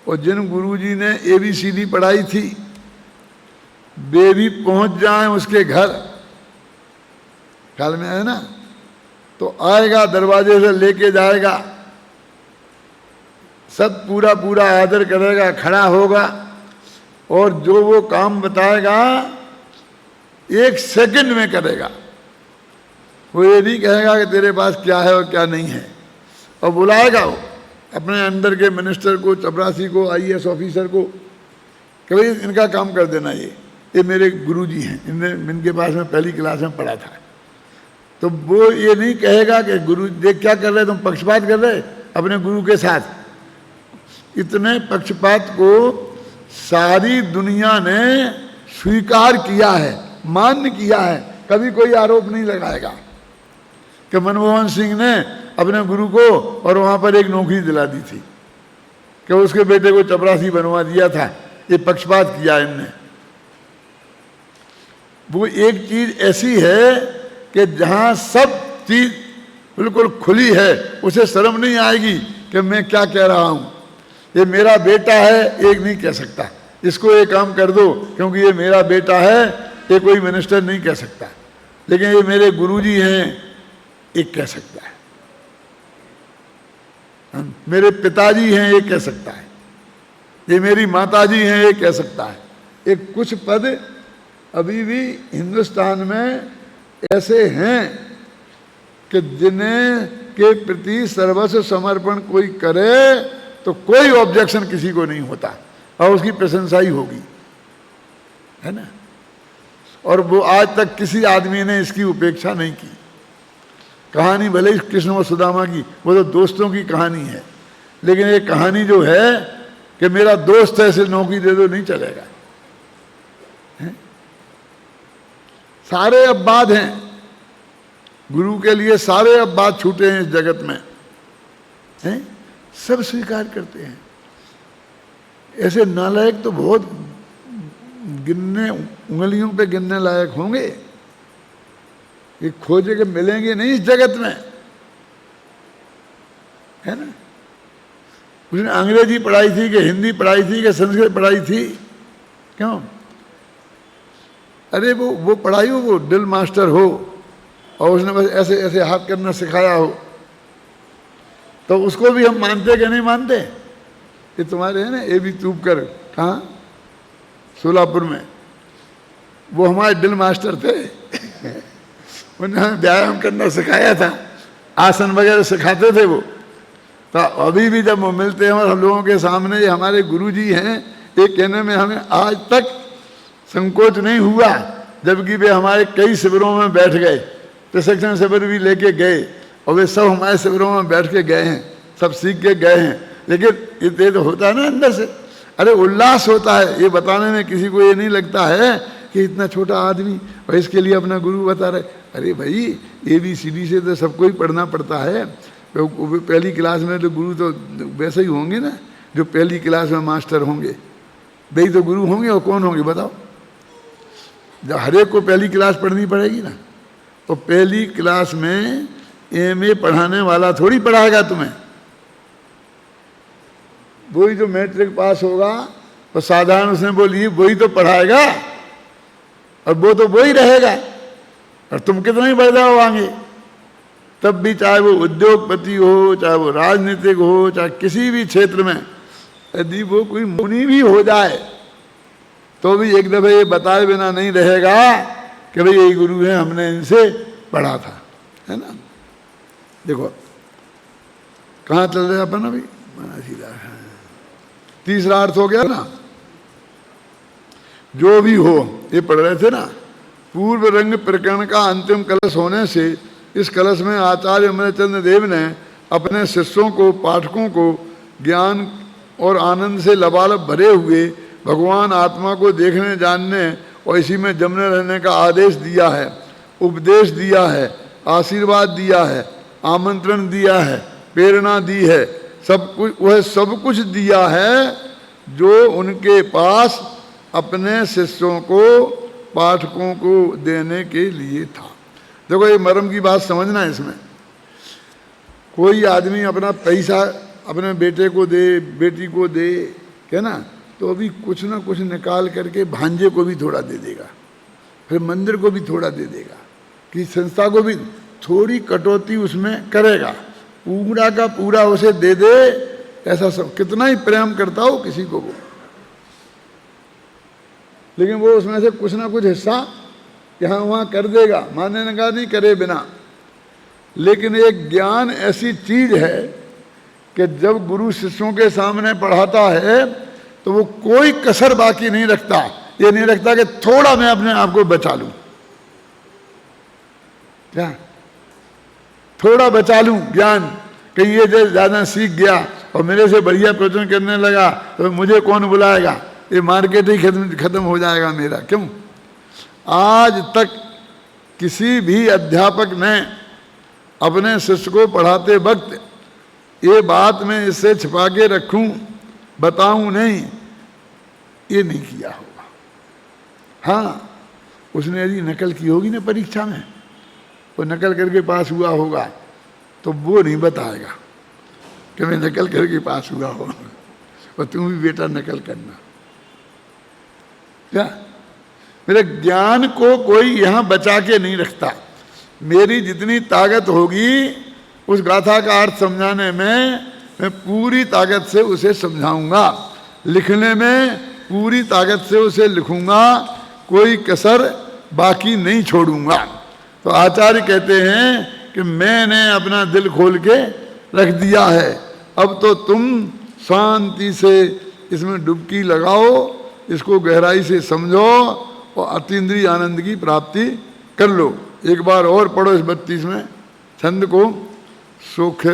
और जिन गुरुजी ने ABCD पढ़ाई थी वे भी पहुंच जाएं उसके घर। ख्याल में है ना? तो आएगा, दरवाजे से लेके जाएगा, सब पूरा पूरा आदर करेगा, खड़ा होगा, और जो वो काम बताएगा 1 सेकंड में करेगा। वो ये नहीं कहेगा कि तेरे पास क्या है और क्या नहीं है, और बुलाएगा वो अपने अंदर के मिनिस्टर को, चपरासी को, IAS ऑफिसर को, कि भाई इनका काम कर देना, ये मेरे गुरुजी हैं, इनके पास में पहली क्लास में पढ़ा था। तो वो ये नहीं कहेगा कि गुरु देख क्या कर रहे, तुम पक्षपात कर रहे अपने गुरु के साथ, इतने पक्षपात को सारी दुनिया ने स्वीकार किया है, मान्य किया है। कभी कोई आरोप नहीं लगाएगा कि मनमोहन सिंह ने अपने गुरु को और वहां पर एक नौकरी दिला दी थी, कि उसके बेटे को चपरासी बनवा दिया था, ये पक्षपात किया इनने। वो एक चीज ऐसी है कि जहां सब चीज बिल्कुल खुली है, उसे शर्म नहीं आएगी कि मैं क्या कह रहा हूं। ये मेरा बेटा है एक नहीं कह सकता, इसको ये काम कर दो क्योंकि ये मेरा बेटा है, ये कोई मिनिस्टर नहीं कह सकता। लेकिन ये मेरे गुरुजी हैं एक कह सकता है, मेरे पिताजी हैं ये कह सकता है, ये मेरी माताजी हैं ये कह सकता है। एक कुछ पद अभी भी हिंदुस्तान में ऐसे हैं कि जिन्हें के प्रति सर्वस्व समर्पण कोई करे तो कोई ऑब्जेक्शन किसी को नहीं होता और उसकी प्रशंसा ही होगी, है ना। और वो आज तक किसी आदमी ने इसकी उपेक्षा नहीं की। कहानी भले ही कृष्ण और सुदामा की, वो तो दोस्तों की कहानी है, लेकिन ये कहानी जो है कि मेरा दोस्त है इसे नौकरी दे दो, नहीं चलेगा। सारे अपवाद हैं गुरु के लिए, सारे अपवाद छूटे हैं इस जगत में, हैं? सब स्वीकार करते हैं। ऐसे नालायक तो बहुत गिनने, उंगलियों पे गिनने लायक होंगे, ये खोजे के मिलेंगे नहीं इस जगत में, है ना। उसने अंग्रेजी पढ़ाई थी कि हिंदी पढ़ाई थी कि संस्कृत पढ़ाई थी, क्यों? अरे वो पढ़ाई हो, वो ड्रिल मास्टर हो और उसने बस ऐसे ऐसे हाथ करना सिखाया हो, तो उसको भी हम मानते कि नहीं मानते? ये तुम्हारे है ना ए बी तूबकर, कहाँ, सोलापुर में, वो हमारे ड्रिल मास्टर थे। उन्होंने हमें व्यायाम करना सिखाया था, आसन वगैरह सिखाते थे वो। तो अभी भी जब वो मिलते हैं और हम लोगों के सामने ये हमारे गुरुजी हैं, ये कहने में हमें आज तक संकोच नहीं हुआ, जबकि वे हमारे कई शिविरों में बैठ गए, प्रशिक्षण शिविर भी लेके गए और वे सब हमारे शिविरों में बैठ के गए हैं, सब सीख के गए हैं। लेकिन ये तो होता है ना अंदर से, अरे उल्लास होता है ये बताने में। किसी को ये नहीं लगता है कि इतना छोटा आदमी और इसके लिए अपना गुरु बता रहे। अरे भाई ABCD से तो सबको ही पढ़ना पड़ता है। पहली क्लास में तो गुरु तो वैसे ही होंगे ना, जो पहली क्लास में मास्टर होंगे, वही तो गुरु होंगे। और कौन होंगे बताओ? जब हर एक को पहली क्लास पढ़नी पड़ेगी ना, तो पहली क्लास में MA पढ़ाने वाला थोड़ी पढ़ाएगा तुम्हें, वही जो मैट्रिक पास होगा तो साधारण उसने बोली वही तो पढ़ाएगा और वो तो वही रहेगा। और तुम कितना ही बढ़ जाओ आगे, तब भी चाहे वो उद्योगपति हो, चाहे वो राजनीतिक हो, चाहे किसी भी क्षेत्र में, यदि वो कोई मुनि भी हो जाए तो भी एक दफे ये बताए बिना नहीं रहेगा कि भाई यही गुरु है, हमने इनसे पढ़ा था, है ना। देखो कहाँ चल रहे अपन अभी, सीधा तीसरा अर्थ हो गया ना। जो भी हो, ये पढ़ रहे थे ना, पूर्व रंग प्रकरण का अंतिम कलश होने से इस कलश में आचार्य अमरचंद्र देव ने अपने शिष्यों को, पाठकों को ज्ञान और आनंद से लबालब भरे हुए भगवान आत्मा को देखने, जानने और इसी में जमने रहने का आदेश दिया है, उपदेश दिया है, आशीर्वाद दिया है, आमंत्रण दिया है, प्रेरणा दी है, सब कुछ, वह सब कुछ दिया है जो उनके पास अपने शिष्यों को, पाठकों को देने के लिए था। देखो ये मर्म की बात समझना है। इसमें कोई आदमी अपना पैसा अपने बेटे को दे, बेटी को दे, क्या ना, तो अभी कुछ ना कुछ निकाल करके भांजे को भी थोड़ा दे देगा, फिर मंदिर को भी थोड़ा दे देगा, कि संस्था को भी थोड़ी कटौती उसमें करेगा, पूरा का पूरा उसे दे दे। ऐसा सब कितना ही प्रेम करता हो किसी को वो, लेकिन वो उसमें से कुछ ना कुछ हिस्सा यहाँ वहाँ कर देगा, मानने का नहीं करे बिना। लेकिन एक ज्ञान ऐसी चीज है कि जब गुरु शिष्यों के सामने पढ़ाता है तो वो कोई कसर बाकी नहीं रखता। ये नहीं रखता कि थोड़ा मैं अपने आप को बचा लूं, क्या थोड़ा बचा लूं ज्ञान, कहीं ये जो ज्यादा सीख गया और मेरे से बढ़िया प्रवचन करने लगा तो मुझे कौन बुलाएगा, ये मार्केट ही खत्म हो जाएगा मेरा। क्यों? आज तक किसी भी अध्यापक ने अपने शिष्य को पढ़ाते वक्त ये बात मैं इससे छिपा के रखूं, बताऊं नहीं, ये नहीं किया होगा। हाँ, उसने यदि नकल की होगी ना परीक्षा में, वो नकल करके पास हुआ होगा, तो वो नहीं बताएगा कि मैं नकल करके पास हुआ हो, और तुम भी बेटा नकल करना। क्या मेरे ज्ञान को कोई यहाँ बचा के नहीं रखता। मेरी जितनी ताकत होगी उस गाथा का अर्थ समझाने में मैं पूरी ताकत से उसे समझाऊंगा, लिखने में पूरी ताकत से उसे लिखूंगा, कोई कसर बाकी नहीं छोड़ूंगा। तो आचार्य कहते हैं कि मैंने अपना दिल खोल के रख दिया है, अब तो तुम शांति से इसमें डुबकी लगाओ, इसको गहराई से समझो और अतीन्द्रिय आनंद की प्राप्ति कर लो। एक बार और पढ़ो इस 32वें छंद को। सुख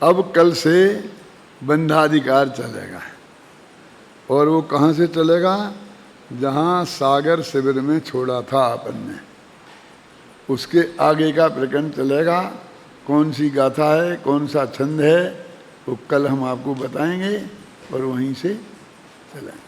अब कल से बंधाधिकार चलेगा, और वो कहाँ से चलेगा? जहाँ सागर शिविर में छोड़ा था अपन ने, उसके आगे का प्रकरण चलेगा। कौन सी गाथा है, कौन सा छंद है, वो कल हम आपको बताएंगे और वहीं से चलेंगे।